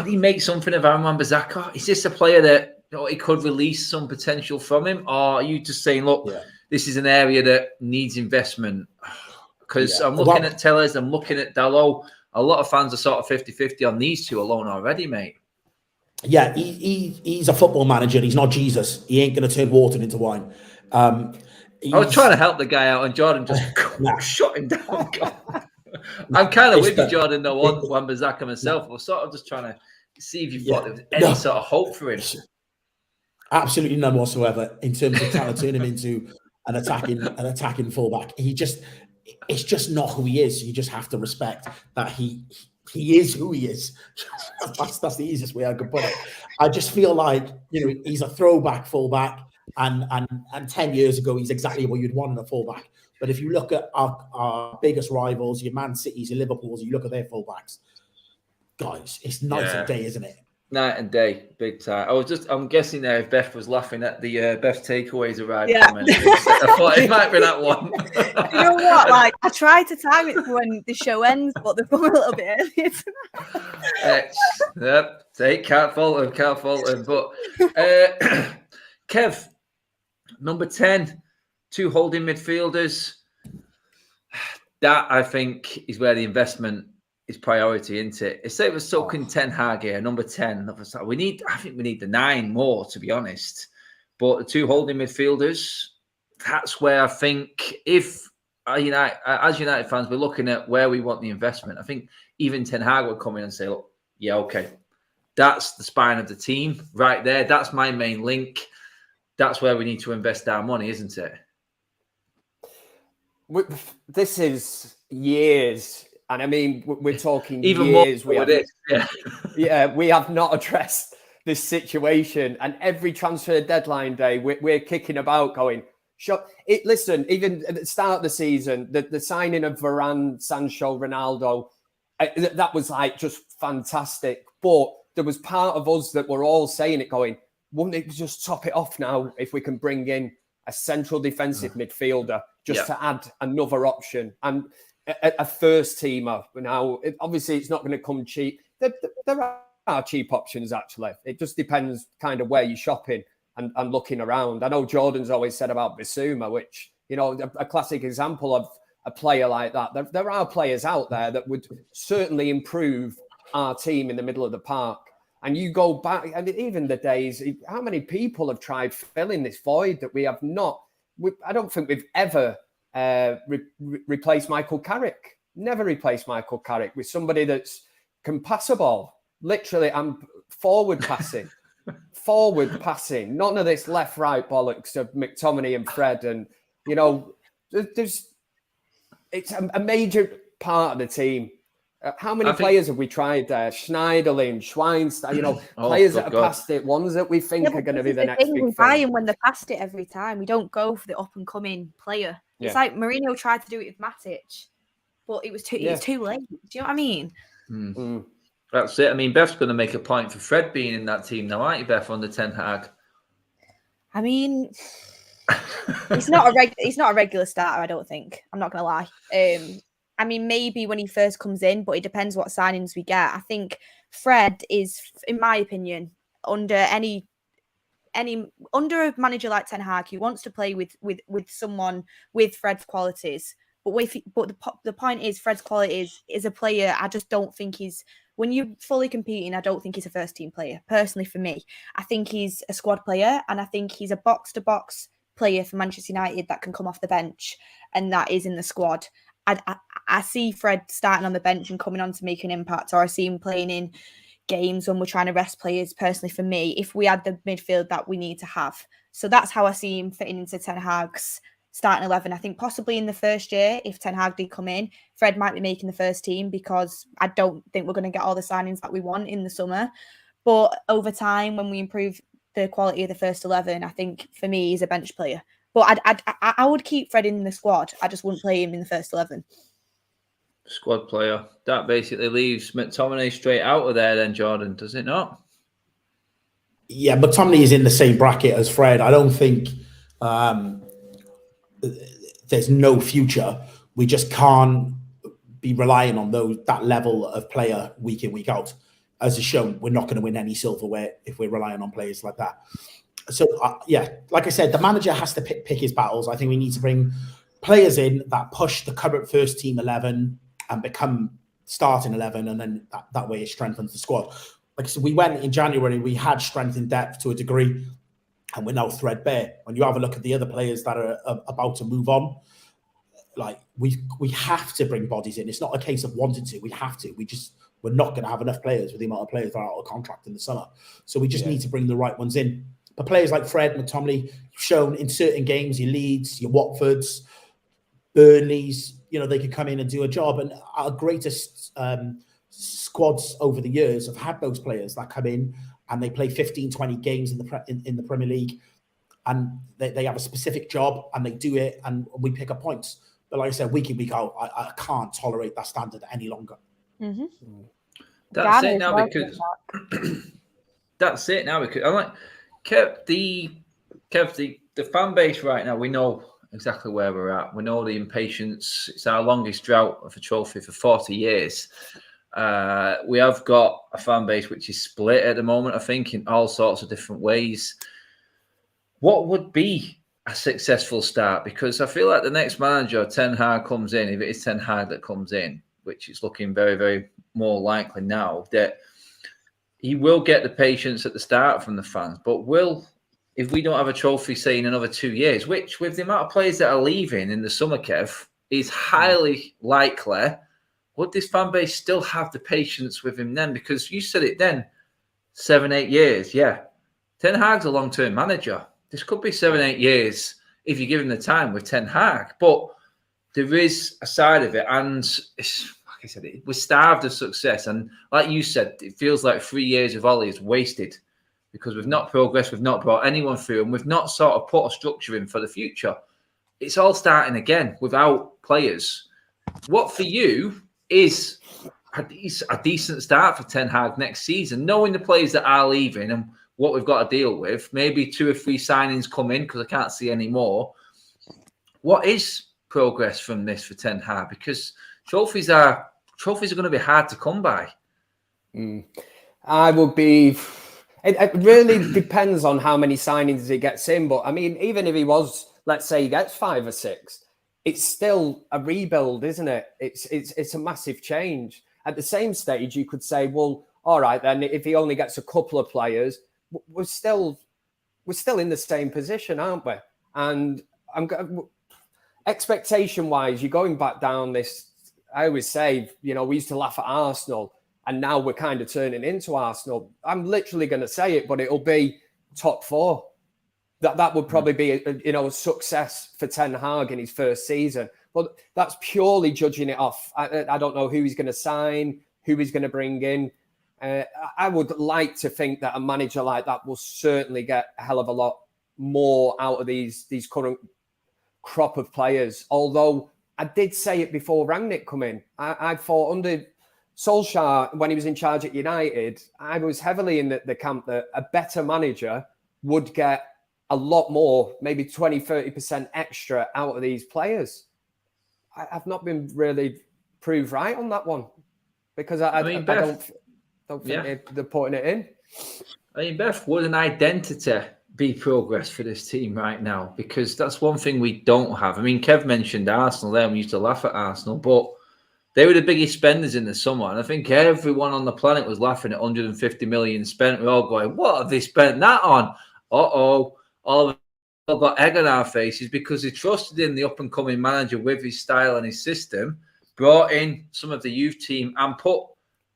make something of Aaron Wan-Bissaka? Is this a player that he could release some potential from him? Or are you just saying, look, this is an area that needs investment? Because I'm looking at Tellers, I'm looking at Dalot. A lot of fans are sort of 50-50 on these two alone already, mate. Yeah, he's a football manager. He's not Jesus. He ain't going to turn water into wine. I was trying to help the guy out, and Jordan just shut him down. I'm kind of with you, Jordan, though, on Wan-Bissaka myself. I was sort of just trying to see if you've got any sort of hope for him. Absolutely none whatsoever in terms of trying to turn him into an attacking fullback. It's just not who he is. You just have to respect that he is who he is. That's the easiest way I could put it. I just feel like he's a throwback fullback, and 10 years ago he's exactly what you'd want in a fullback. But if you look at our biggest rivals, your Man Cities, your Liverpools, you look at their fullbacks, guys, it's night and day, isn't it? Night and day, big time. I'm guessing there if Beth was laughing at the Beth takeaways arrived. Yeah. Comment. I thought it might be that one. You know what? Like, I tried to time it for when the show ends, but they've come a little bit earlier tonight. Can't fault him. But Kev, number 10, 2 holding midfielders. That, I think, is where the investment is priority, isn't it? If it was talking Ten Hag here, number 10. I think we need the 9 more, to be honest. But the 2 holding midfielders, that's where I think if as United fans, we're looking at where we want the investment. I think even Ten Hag would come in and say, look, yeah, okay, that's the spine of the team right there. That's my main link. That's where we need to invest our money, isn't it? This is years, and I mean, we're talking even years. More with it. Yeah. Yeah, we have not addressed this situation, and every transfer deadline day, we're kicking about, going. Listen, even at the start of the season, the signing of Varane, Sancho, Ronaldo, that was like just fantastic. But there was part of us that were all saying it, going, wouldn't it just top it off now if we can bring in a central defensive midfielder just to add another option and a first teamer? Now, obviously, it's not going to come cheap. There are cheap options, actually. It just depends kind of where you're shopping and looking around. I know Jordan's always said about Bissouma, which, you know, a classic example of a player like that. There are players out there that would certainly improve our team in the middle of the park. And you go back, I mean, even the days, how many people have tried filling this void that we have not? I don't think we've ever replaced Michael Carrick. Never replaced Michael Carrick with somebody that's can pass a ball. Literally, I'm forward passing. Forward passing. None of this left-right bollocks of McTominay and Fred. And, you know, it's a major part of the team. How many players have we tried there? Schneiderlin, Schweinstein, you know, players that have passed it, ones that we think are going to be the next big thing. We buy him when they're past it every time. We don't go for the up-and-coming player. Yeah. It's like Mourinho tried to do it with Matic, but it was too late. Do you know what I mean? That's it. I mean, Beth's going to make a point for Fred being in that team now, aren't you, Beth, under Ten Hag? I mean, he's not a regular starter, I don't think. I'm not going to lie. I mean, maybe when he first comes in, but it depends what signings we get. I think Fred is, in my opinion, under a manager like Ten Hag who wants to play with someone with Fred's qualities. But the point is, Fred's qualities is a player. I just don't think he's, when you're fully competing, I don't think he's a first team player. Personally, for me, I think he's a squad player, and I think he's a box to box player for Manchester United that can come off the bench and that is in the squad. I see Fred starting on the bench and coming on to make an impact, or I see him playing in games when we're trying to rest players. Personally, for me, if we had the midfield that we need to have, so that's how I see him fitting into Ten Hag's starting 11. I think possibly in the first year, if Ten Hag did come in, Fred might be making the first team because I don't think we're going to get all the signings that we want in the summer. But over time, when we improve the quality of the first 11, I think for me, he's a bench player. But I would keep Fred in the squad. I just wouldn't play him in the first 11. Squad player. That basically leaves McTominay straight out of there then, Jordan, does it not? Yeah, McTominay is in the same bracket as Fred. I don't think there's no future. We just can't be relying on that level of player week in, week out. As is shown, we're not going to win any silverware if we're relying on players like that. So, like I said, the manager has to pick his battles. I think we need to bring players in that push the current first team 11 and become starting 11, and then that way it strengthens the squad. Like I said, we went in January, we had strength in depth to a degree, and we're now threadbare. When you have a look at the other players that are about to move on, like we have to bring bodies in. It's not a case of wanting to. We have to. We're not going to have enough players with the amount of players that are out of contract in the summer. So we just need to bring the right ones in. But players like Fred, McTominay, you've shown in certain games, your Leeds, your Watfords, Burnleys, they could come in and do a job. And our greatest squads over the years have had those players that come in and they play 15, 20 games in the Premier League, and they have a specific job and they do it, and we pick up points. But like I said, week in, week out, I can't tolerate that standard any longer. Mm-hmm. That's it now because that's it now because I'm like Kev, the fan base right now. We know exactly where we're at. We know the impatience. It's our longest drought of a trophy for 40 years. We have got a fan base which is split at the moment, I think, in all sorts of different ways. What would be a successful start? Because I feel like the next manager, Ten Hag, comes in, if it is Ten Hag that comes in, which is looking very, very more likely now, that he will get the patience at the start from the fans. But if we don't have a trophy, say, in another 2 years, which with the amount of players that are leaving in the summer, Kev, is highly likely, would this fan base still have the patience with him then? Because you said it then, 7, 8 years. Yeah. Ten Hag's a long-term manager. This could be 7, 8 years if you give him the time with Ten Hag. But there is a side of it, and it's, like I said, we're starved of success. And like you said, it feels like 3 years of Ollie is wasted because we've not progressed, we've not brought anyone through, and we've not sort of put a structure in for the future. It's all starting again without players. What for you is a decent start for Ten Hag next season, knowing the players that are leaving and what we've got to deal with? Maybe 2 or 3 signings come in because I can't see any more. What is progress from this for Ten Hag? Because trophies are going to be hard to come by. I would be. It really depends on how many signings he gets in. But I mean, even if he was, let's say, he gets 5 or 6, it's still a rebuild, isn't it? It's a massive change. At the same stage, you could say, well, all right, then if he only gets a couple of players, we're still in the same position, aren't we? And expectation-wise, you're going back down this. I always say, we used to laugh at Arsenal, and now we're kind of turning into Arsenal. I'm literally going to say it, but it'll be top 4. That would probably be a success for Ten Hag in his first season. But that's purely judging it off. I don't know who he's going to sign, who he's going to bring in. I would like to think that a manager like that will certainly get a hell of a lot more out of these current crop of players. Although I did say it before Rangnick come in. I thought under Solskjaer, when he was in charge at United, I was heavily in the camp that a better manager would get a lot more, maybe 20, 30% extra out of these players. I've not been really proved right on that one because I don't think they're putting it in. I mean, Beth, would an identity be progress for this team right now? Because that's one thing we don't have. I mean, Kev mentioned Arsenal there, and we used to laugh at Arsenal, but they were the biggest spenders in the summer. And I think everyone on the planet was laughing at 150 million spent. We're all going, what have they spent that on? All of us got egg on our faces because they trusted in the up-and-coming manager with his style and his system, brought in some of the youth team and put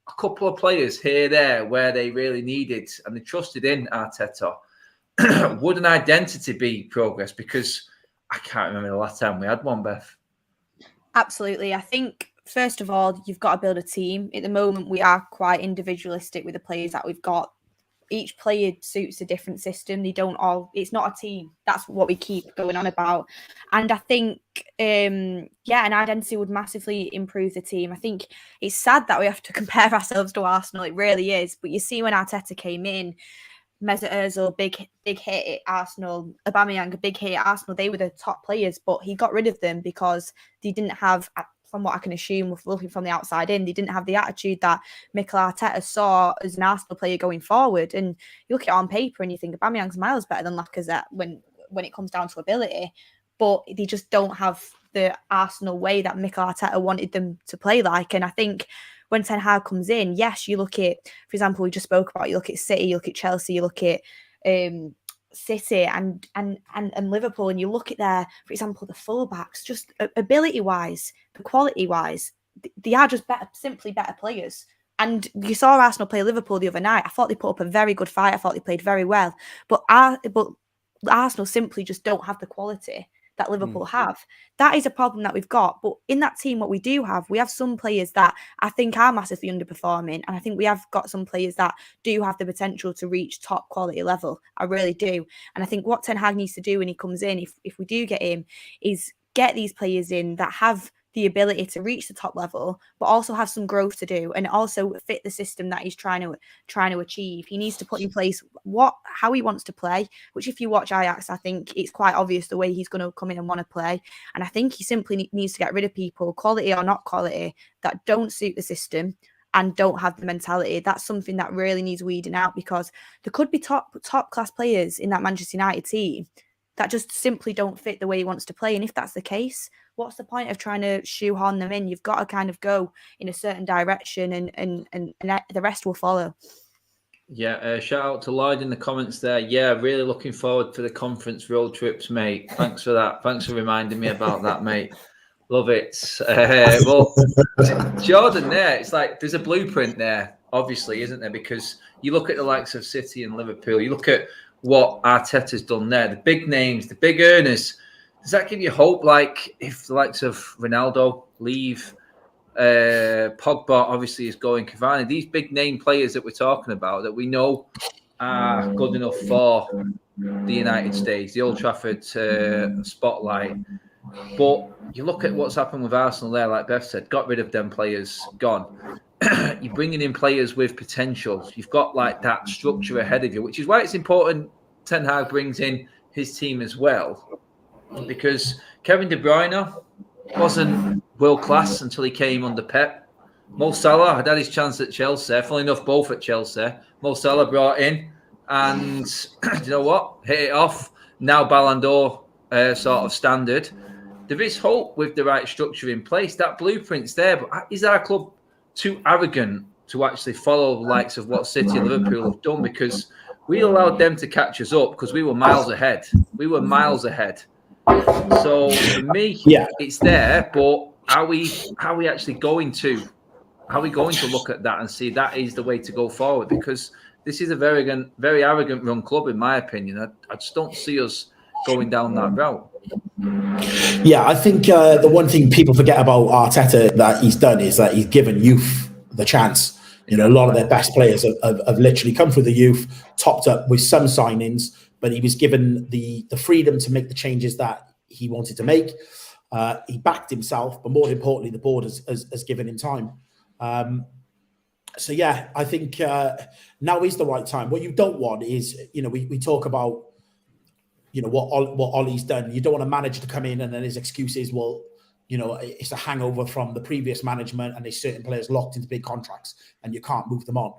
a couple of players here, there, where they really needed, and they trusted in Arteta. Would an identity be progress? Because I can't remember the last time we had one, Beth. Absolutely. I think, first of all, you've got to build a team. At the moment, we are quite individualistic with the players that we've got. Each player suits a different system. They don't all, it's not a team. That's what we keep going on about. And I think, an identity would massively improve the team. I think it's sad that we have to compare ourselves to Arsenal. It really is. But you see when Arteta came in, Mesut Ozil, big hit at Arsenal, Aubameyang, a big hit at Arsenal. They were the top players, but he got rid of them because they didn't have, from what I can assume, with looking from the outside in, they didn't have the attitude that Mikel Arteta saw as an Arsenal player going forward. And you look at it on paper and you think Aubameyang's miles better than Lacazette when it comes down to ability, but they just don't have the Arsenal way that Mikel Arteta wanted them to play like. And I think when Ten Hag comes in, yes, you look at, for example, we just spoke about, you look at City, you look at Chelsea, you look at City and Liverpool, and you look at their, for example, the fullbacks, just ability-wise, quality-wise, they are just better, simply better players. And you saw Arsenal play Liverpool the other night. I thought they put up a very good fight. I thought they played very well. But Arsenal simply just don't have the quality that Liverpool have. That is a problem that we've got. But in that team, what we do have, we have some players that I think are massively underperforming. And I think we have got some players that do have the potential to reach top quality level. I really do. And I think what Ten Hag needs to do when he comes in, if we do get him, is get these players in that have the ability to reach the top level, but also have some growth to do and also fit the system that he's trying to achieve. He needs to put in place how he wants to play, which if you watch Ajax, I think it's quite obvious the way he's going to come in and want to play. And I think he simply needs to get rid of people, quality or not quality, that don't suit the system and don't have the mentality. That's something that really needs weeding out, because there could be top class players in that Manchester United team that just simply don't fit the way he wants to play. And if that's the case, what's the point of trying to shoehorn them in? You've got to kind of go in a certain direction and the rest will follow. Yeah, shout out to Lloyd in the comments there. Yeah, really looking forward to the conference road trips, mate. Thanks for that. Thanks for reminding me about that, mate. Love it. Well, Jordan there, it's like there's a blueprint there, obviously, isn't there? Because you look at the likes of City and Liverpool, you look at what Arteta's done there, the big names, the big earners, does that give you hope? Like if the likes of Ronaldo leave, Pogba obviously is going, Cavani, these big name players that we're talking about that we know are good enough for the United stage, the Old Trafford spotlight. But you look at what's happened with Arsenal there, like Beth said, got rid of them players, gone. You're bringing in players with potential. You've got like that structure ahead of you, which is why it's important Ten Hag brings in his team as well. Because Kevin De Bruyne wasn't world class until he came under Pep. Mo Salah had his chance at Chelsea. Funnily enough, both at Chelsea. Mo Salah brought in, and you know what? Hit it off. Now Ballon d'Or sort of standard. There is hope with the right structure in place. That blueprint's there, but is our club too arrogant to actually follow the likes of what City and Liverpool have done? Because we allowed them to catch us up because we were miles ahead. We were miles ahead. So for me, it's there, but are we actually going to? How are we going to look at that and see that is the way to go forward? Because this is a very arrogant run club, in my opinion. I just don't see us going down that route. Yeah, I think the one thing people forget about Arteta that he's done is that he's given youth the chance. You know, a lot of their best players have literally come through the youth, topped up with some signings, but he was given the freedom to make the changes that he wanted to make. He backed himself, but more importantly, the board has given him time. So yeah, I think now is the right time. What you don't want is, you know, we talk about, you know, what Ollie's done. You don't want a manager to come in and then his excuse is, well, you know, it's a hangover from the previous management and there's certain players locked into big contracts and you can't move them on.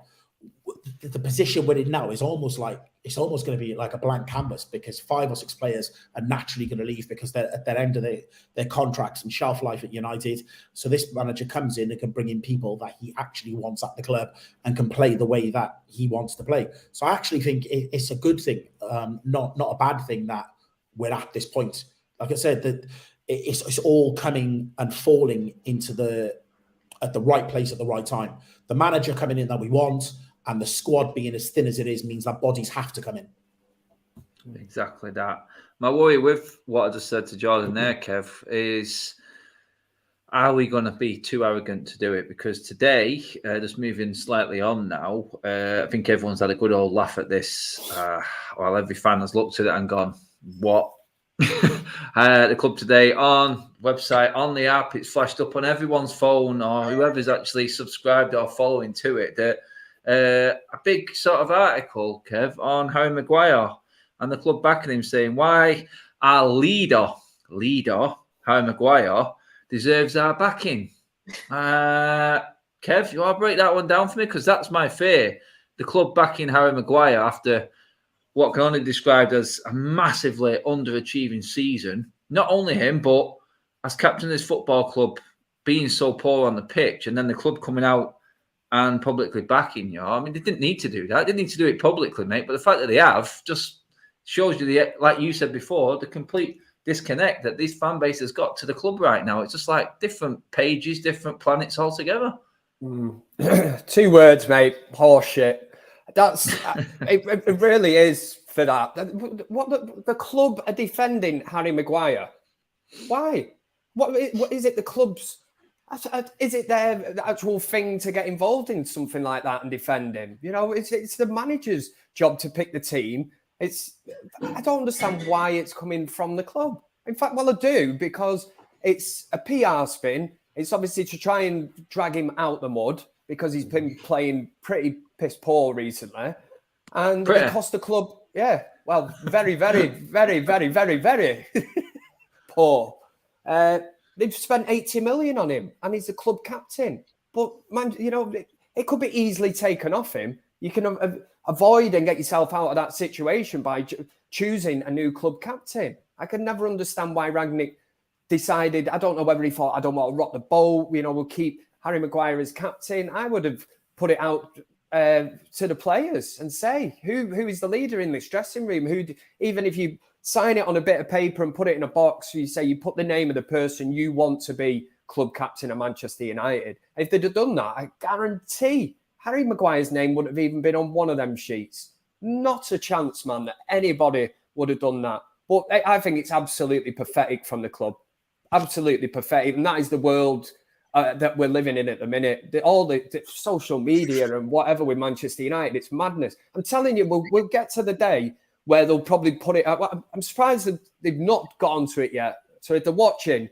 The position we're in now is almost going to be like a blank canvas because 5 or 6 players are naturally going to leave because they're at their end of their contracts and shelf life at United. So this manager comes in and can bring in people that he actually wants at the club and can play the way that he wants to play. So I actually think it's a good thing, not a bad thing that we're at this point. Like I said, that it's all coming and falling at the right place at the right time. The manager coming in that we want, and the squad being as thin as it is means that bodies have to come in. Exactly that. My worry with what I just said to Jordan there, Kev, is are we going to be too arrogant to do it? Because today, just moving slightly on now, I think everyone's had a good old laugh at this. Well, every fan has looked at it and gone, what? The club today on website, on the app, it's flashed up on everyone's phone or whoever's actually subscribed or following to it, that a big sort of article, Kev, on Harry Maguire and the club backing him, saying why our leader, Harry Maguire, deserves our backing. Kev, you want to break that one down for me? Because that's my fear. The club backing Harry Maguire after what can only be described as a massively underachieving season. Not only him, but as captain of this football club, being so poor on the pitch, and then the club coming out and publicly backing you. I mean, they didn't need to do that. They didn't need to do it publicly, mate. But the fact that they have just shows you, like you said before, the complete disconnect that this fan base has got to the club right now. It's just like different pages, different planets altogether. 2 words, mate. Horseshit. That's it really is for that. What the club are defending Harry Maguire? Why? What is it? The club's is it their actual thing to get involved in something like that and defend him? You know, it's the manager's job to pick the team. I don't understand why it's coming from the club. In fact, well, I do, because it's a PR spin. It's obviously to try and drag him out the mud because he's been playing pretty piss poor recently. And it cost the club, very, very, very, very, very, very poor. They've spent 80 million on him and he's the club captain. But, man, you know, it could be easily taken off him. You can avoid and get yourself out of that situation by choosing a new club captain. I can never understand why Rangnick decided, I don't know whether he thought, I don't want to rock the boat, you know, we'll keep Harry Maguire as captain. I would have put it out to the players and say, who is the leader in this dressing room? Even if you sign it on a bit of paper and put it in a box, you say you put the name of the person you want to be club captain of Manchester United. If they'd have done that, I guarantee Harry Maguire's name wouldn't have even been on one of them sheets. Not a chance, man, that anybody would have done that. But I think it's absolutely pathetic from the club. Absolutely pathetic. And that is the world that we're living in at the minute. All the social media and whatever with Manchester United, it's madness. I'm telling you, we'll get to the day where they'll probably put it out. I'm surprised that they've not got onto it yet. So if they're watching,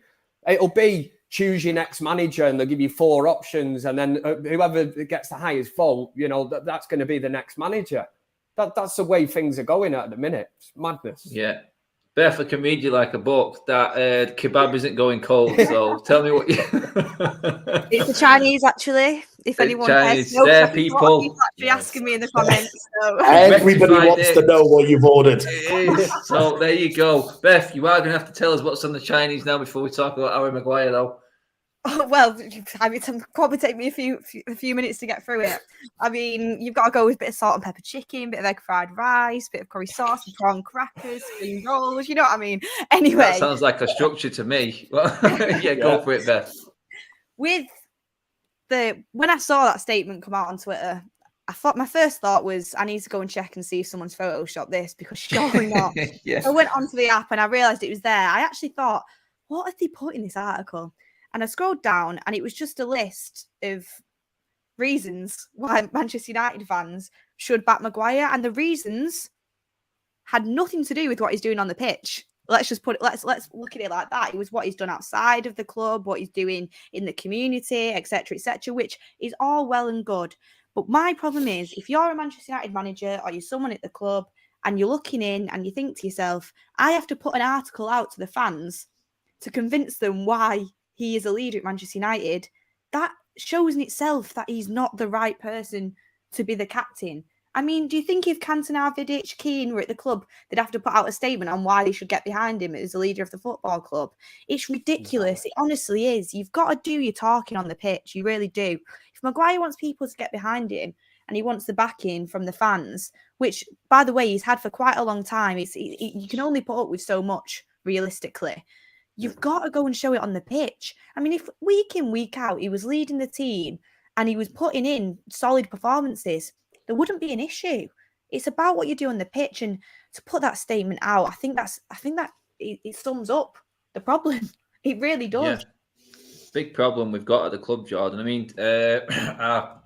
it'll be choose your next manager and they'll give you 4 options. And then whoever gets the highest vote, that's going to be the next manager. That's the way things are going at the minute. It's madness. Yeah. Beth, I can read you like a book. That kebab isn't going cold. So tell me what you... It's the Chinese, actually. If anyone Chinese, cares. they're people. Actually asking me in the comments. So. Everybody wants to know what you've ordered. It is. So there you go. Beth, you are going to have to tell us what's on the Chinese now before we talk about Harry Maguire, though. Oh, well, I mean, it'll probably take me a few minutes to get through it. I mean, you've got to go with a bit of salt and pepper chicken, bit of egg fried rice, bit of curry sauce, and prawn crackers, spring rolls. You know what I mean? Anyway, that sounds like a structure to me. Yeah, go for it, Beth. When I saw that statement come out on Twitter, my first thought was I need to go and check and see if someone's photoshopped this, because surely not. Yeah. I went onto the app and I realised it was there. I actually thought, what have they put in this article? And I scrolled down and it was just a list of reasons why Manchester United fans should back Maguire. And the reasons had nothing to do with what he's doing on the pitch. Let's look at it like that. It was what he's done outside of the club, what he's doing in the community, etc., which is all well and good. But my problem is, if you're a Manchester United manager or you're someone at the club and you're looking in and you think to yourself, I have to put an article out to the fans to convince them why he is a leader at Manchester United, that shows in itself that he's not the right person to be the captain. I mean, do you think if Cantona, Vidic, Keane were at the club, they'd have to put out a statement on why they should get behind him as the leader of the football club? It's ridiculous. It honestly is. You've got to do your talking on the pitch. You really do. If Maguire wants people to get behind him and he wants the backing from the fans, which, by the way, he's had for quite a long time, you can only put up with so much, realistically. You've got to go and show it on the pitch. I mean, if week in, week out, he was leading the team and he was putting in solid performances, there wouldn't be an issue. It's about what you do on the pitch, and to put that statement out, I think that it sums up the problem. It really does. Yeah. Big problem we've got at the club, Jordan. I mean, our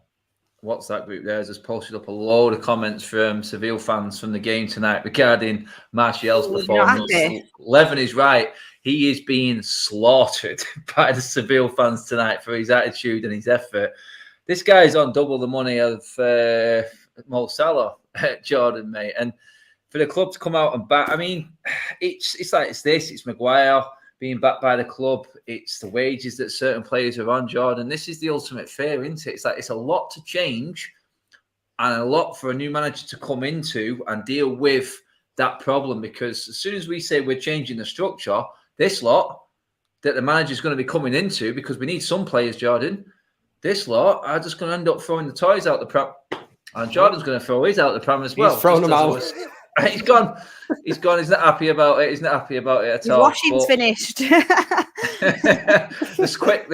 WhatsApp group there has just posted up a load of comments from Seville fans from the game tonight regarding Martial's performance. Levin is right. He is being slaughtered by the Seville fans tonight for his attitude and his effort. This guy's on double the money of Mo Salah, Jordan, mate. And for the club to come out and back, I mean, it's Maguire being backed by the club. It's the wages that certain players are on, Jordan. This is the ultimate fear, isn't it? It's a lot to change and a lot for a new manager to come into and deal with that problem, because as soon as we say we're changing the structure, this lot that the manager's going to be coming into, because we need some players, Jordan, this lot are just going to end up throwing the toys out the pram. And Jordan's going to throw his out the pram as well. He's thrown them out. He's gone. He's not happy about it. He's not happy about it at all. Washing's finished. The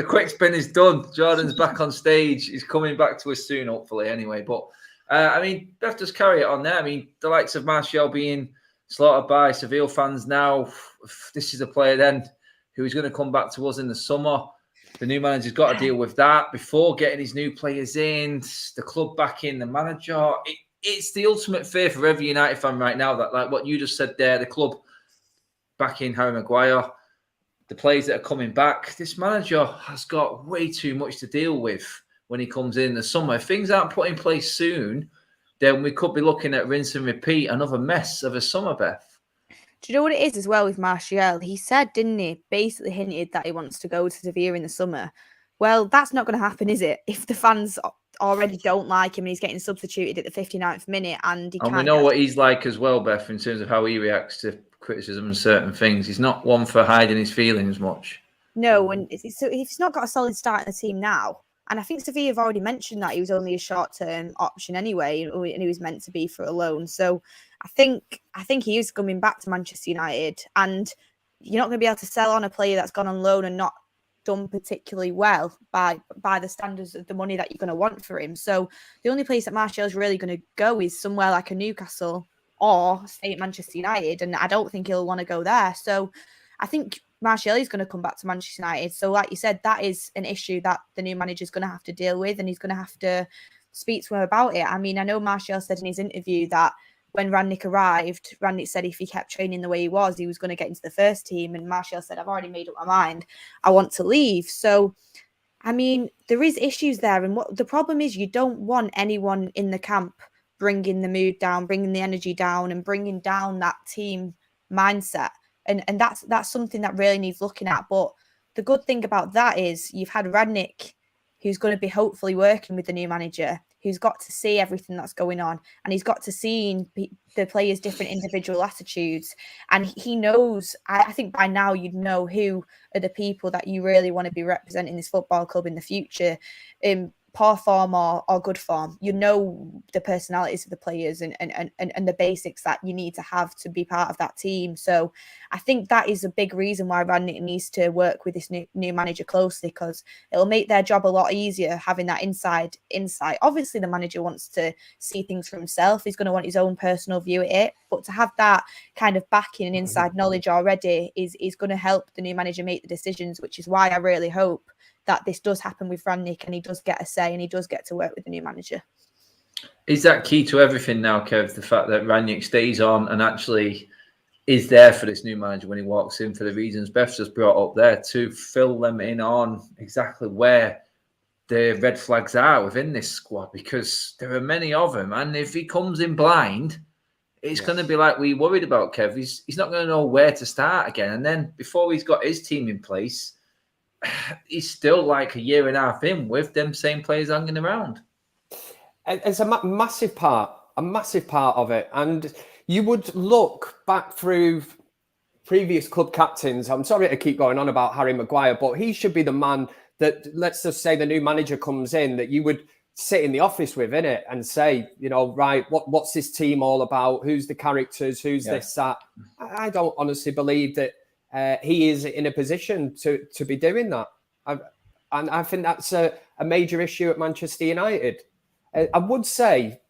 quick spin is done. Jordan's back on stage. He's coming back to us soon, hopefully, anyway. But, I mean, Beth, just carry it on there. I mean, the likes of Martial being slaughtered by Seville fans now. This is a player then who is going to come back to us in the summer. The new manager's got to deal with that before getting his new players in, the club back in, the manager. It's the ultimate fear for every United fan right now, that, like what you just said there, the club back in Harry Maguire, the players that are coming back. This manager has got way too much to deal with when he comes in the summer. If things aren't put in place soon, then we could be looking at rinse and repeat, another mess of a summer, Beth. Do you know what it is as well with Martial? He said, didn't he, basically hinted that he wants to go to Sevilla in the summer. Well, that's not going to happen, is it? If the fans already don't like him and he's getting substituted at the 59th minute and he can't. We know what he's like as well, Beth, in terms of how he reacts to criticism and certain things. He's not one for hiding his feelings much. No, and so he's not got a solid start in the team now. And I think Sevilla have already mentioned that he was only a short-term option anyway, and he was meant to be for a loan. So I think he is coming back to Manchester United, and you're not going to be able to sell on a player that's gone on loan and not done particularly well by the standards of the money that you're going to want for him. So the only place that Martial's really going to go is somewhere like a Newcastle or stay at Manchester United. And I don't think he'll want to go there. So I think Martial is going to come back to Manchester United. So like you said, that is an issue that the new manager is going to have to deal with, and he's going to have to speak to him about it. I mean, I know Martial said in his interview that when Rangnick arrived, Rangnick said if he kept training the way he was going to get into the first team. And Martial said, I've already made up my mind. I want to leave. So, I mean, there is issues there. And what the problem is, you don't want anyone in the camp bringing the mood down, bringing the energy down, and bringing down that team mindset. And that's something that really needs looking at. But the good thing about that is you've had Rangnick, who's going to be hopefully working with the new manager, who's got to see everything that's going on, and he's got to see the players' different individual attitudes. And he knows, I think by now you'd know who are the people that you really want to be representing this football club in the future, in poor form or good form. You know the personalities of the players and the basics that you need to have to be part of that team. So I think that is a big reason why Rangnick needs to work with this new manager closely, because it'll make their job a lot easier having that insight. Obviously, the manager wants to see things for himself. He's going to want his own personal view at it. But to have that kind of backing and inside knowledge already is going to help the new manager make the decisions, which is why I really hope that this does happen with Rangnick and he does get a say and he does get to work with the new manager. Is that key to everything now, Kev? The fact that Rangnick stays on and actually is there for this new manager when he walks in, for the reasons Beth just brought up there, to fill them in on exactly where the red flags are within this squad, because there are many of them. And if he comes in blind, it's going to be like we worried about, Kev. He's not going to know where to start again. And then before he's got his team in place, he's still like a year and a half in with them same players hanging around. It's a massive part of it. And you would look back through previous club captains. I'm sorry to keep going on about Harry Maguire, but he should be the man that, let's just say the new manager comes in, that you would sit in the office with, innit, and say, you know, right, what's this team all about? Who's the characters? Who's this, that? I don't honestly believe that he is in a position to be doing that. And I think that's a major issue at Manchester United. I would say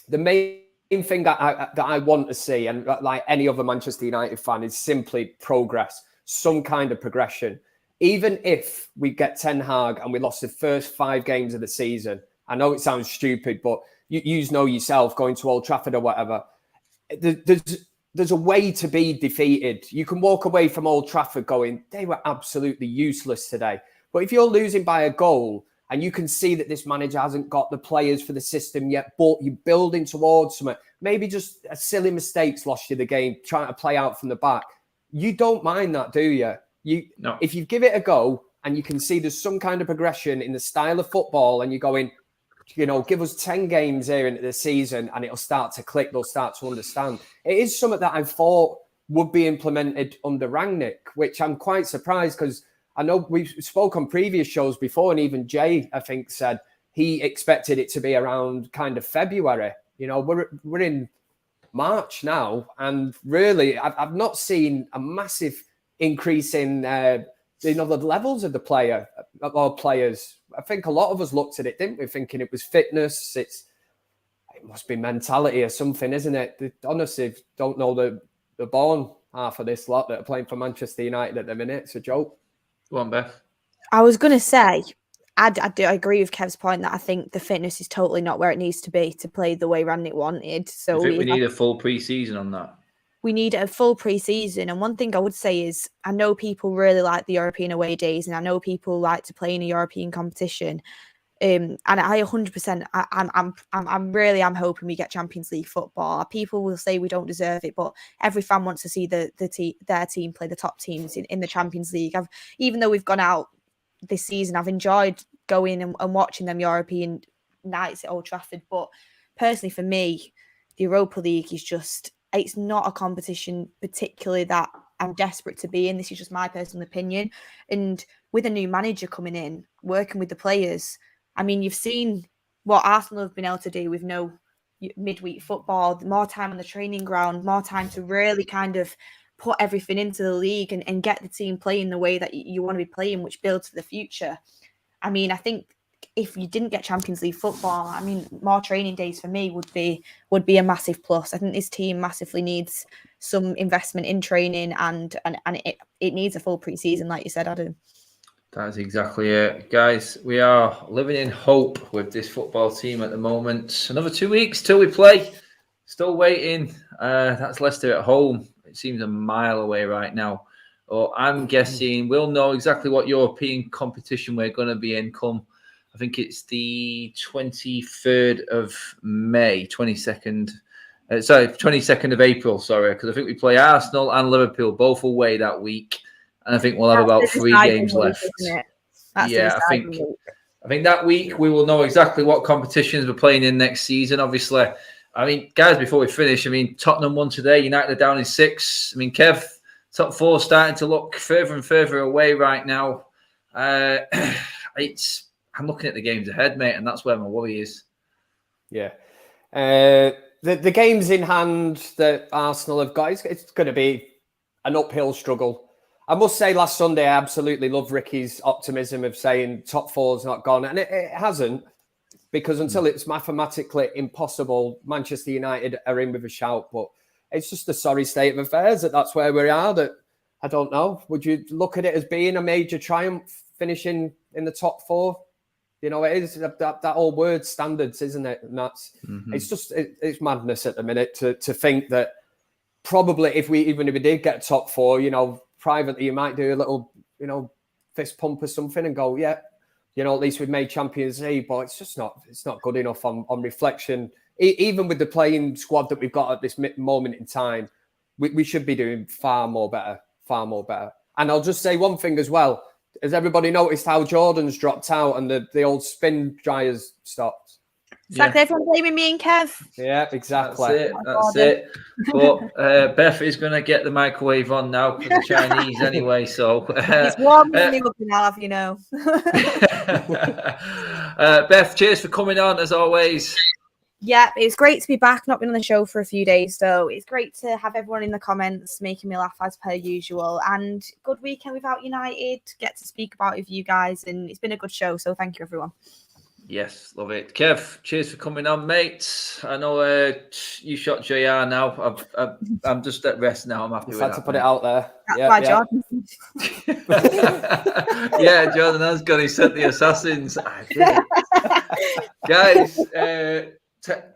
the main thing that I want to see, and like any other Manchester United fan, is simply progress, some kind of progression. Even if we get Ten Hag and we lost the first 5 games of the season, I know it sounds stupid, but you know yourself, going to Old Trafford or whatever, there's a way to be defeated. You can walk away from Old Trafford going, they were absolutely useless today. But if you're losing by a goal and you can see that this manager hasn't got the players for the system yet, but you're building towards something, maybe just a silly mistakes lost you the game, trying to play out from the back, you don't mind that, do you? No. If you give it a go and you can see there's some kind of progression in the style of football and you're going, you know, give us 10 games here into the season and it'll start to click, they'll start to understand. It is something that I thought would be implemented under Rangnick, which I'm quite surprised, because I know we spoke on previous shows before, and even Jay, I think, said he expected it to be around kind of February. You know, we're in March now, and really I've not seen a massive increase in the levels of the players. I think a lot of us looked at it, didn't we, thinking it was fitness. It must be mentality or something, isn't it? They honestly don't know the born half of this lot that are playing for Manchester United at the minute. It's a joke. Go on, Beth. I was going to say, I agree with Kev's point that I think the fitness is totally not where it needs to be to play the way Rangnick wanted. So I think we need a full pre-season on that. We need a full pre-season. And one thing I would say is, I know people really like the European away days, and I know people like to play in a European competition. And I 100%, I'm hoping we get Champions League football. People will say we don't deserve it, but every fan wants to see their team play the top teams in the Champions League. Even though we've gone out this season, I've enjoyed going and watching them European nights at Old Trafford. But personally, for me, the Europa League is just, it's not a competition particularly that I'm desperate to be in. This is just my personal opinion. And with a new manager coming in, working with the players, I mean, you've seen what Arsenal have been able to do with no midweek football, more time on the training ground, more time to really kind of put everything into the league and get the team playing the way that you want to be playing, which builds for the future. I mean, I think if you didn't get Champions League football, I mean, more training days for me would be a massive plus. I think this team massively needs some investment in training, and it needs a full pre-season, like you said, Adam. That's exactly it. Guys, we are living in hope with this football team at the moment. Another 2 weeks till we play. Still waiting. That's Leicester at home. It seems a mile away right now. I'm guessing we'll know exactly what European competition we're going to be in come. I think it's the 23rd of May, 22nd. 22nd of April, because I think we play Arsenal and Liverpool both away that week. And I think we'll have about 3 games left. I think that week we will know exactly what competitions we're playing in next season. Obviously, I mean, guys, before we finish, I mean, Tottenham won today. United are down in 6. I mean, Kev, top 4 starting to look further and further away right now. I'm looking at the games ahead, mate, and that's where my worry is. Yeah. The games in hand that Arsenal have got, it's going to be an uphill struggle. I must say, last Sunday, I absolutely love Ricky's optimism of saying top 4's not gone. And it hasn't, because until it's mathematically impossible, Manchester United are in with a shout. But it's just a sorry state of affairs that's where we are. That I don't know. Would you look at it as being a major triumph, finishing in the top 4? You know, it is that old word, standards, isn't it? And that's it's just it's madness at the minute to think that probably even if we did get top 4, you know, privately you might do a little, you know, fist pump or something and go, yeah, you know, at least we've made Champions League. But it's not good enough on reflection. Even with the playing squad that we've got at this moment in time, we should be doing far more better. And I'll just say one thing as well. Has everybody noticed how Jordan's dropped out and the old spin dryers stopped? Exactly. Yeah. Everyone blaming me and Kev. Yeah, exactly. That's it. But Beth is going to get the microwave on now for the Chinese anyway. So it's warm me up now, you know. Beth, cheers for coming on as always. Yeah, it's great to be back. Not been on the show for a few days, so it's great to have everyone in the comments making me laugh as per usual. And good weekend without United. Get to speak about it with you guys, and it's been a good show. So thank you, everyone. Yes, love it. Kev, cheers for coming on, mate. I know you shot JR now. I'm just at rest now. I'm happy with that. Had to put it out there. That's Jordan. Yeah, Jordan has got. He sent the assassins. Guys,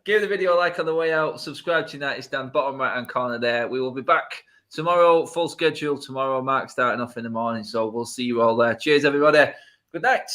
give the video a like on the way out. Subscribe to United Stand, bottom right-hand corner there. We will be back tomorrow, full schedule tomorrow. Mark starting off in the morning, so we'll see you all there. Cheers, everybody. Good night.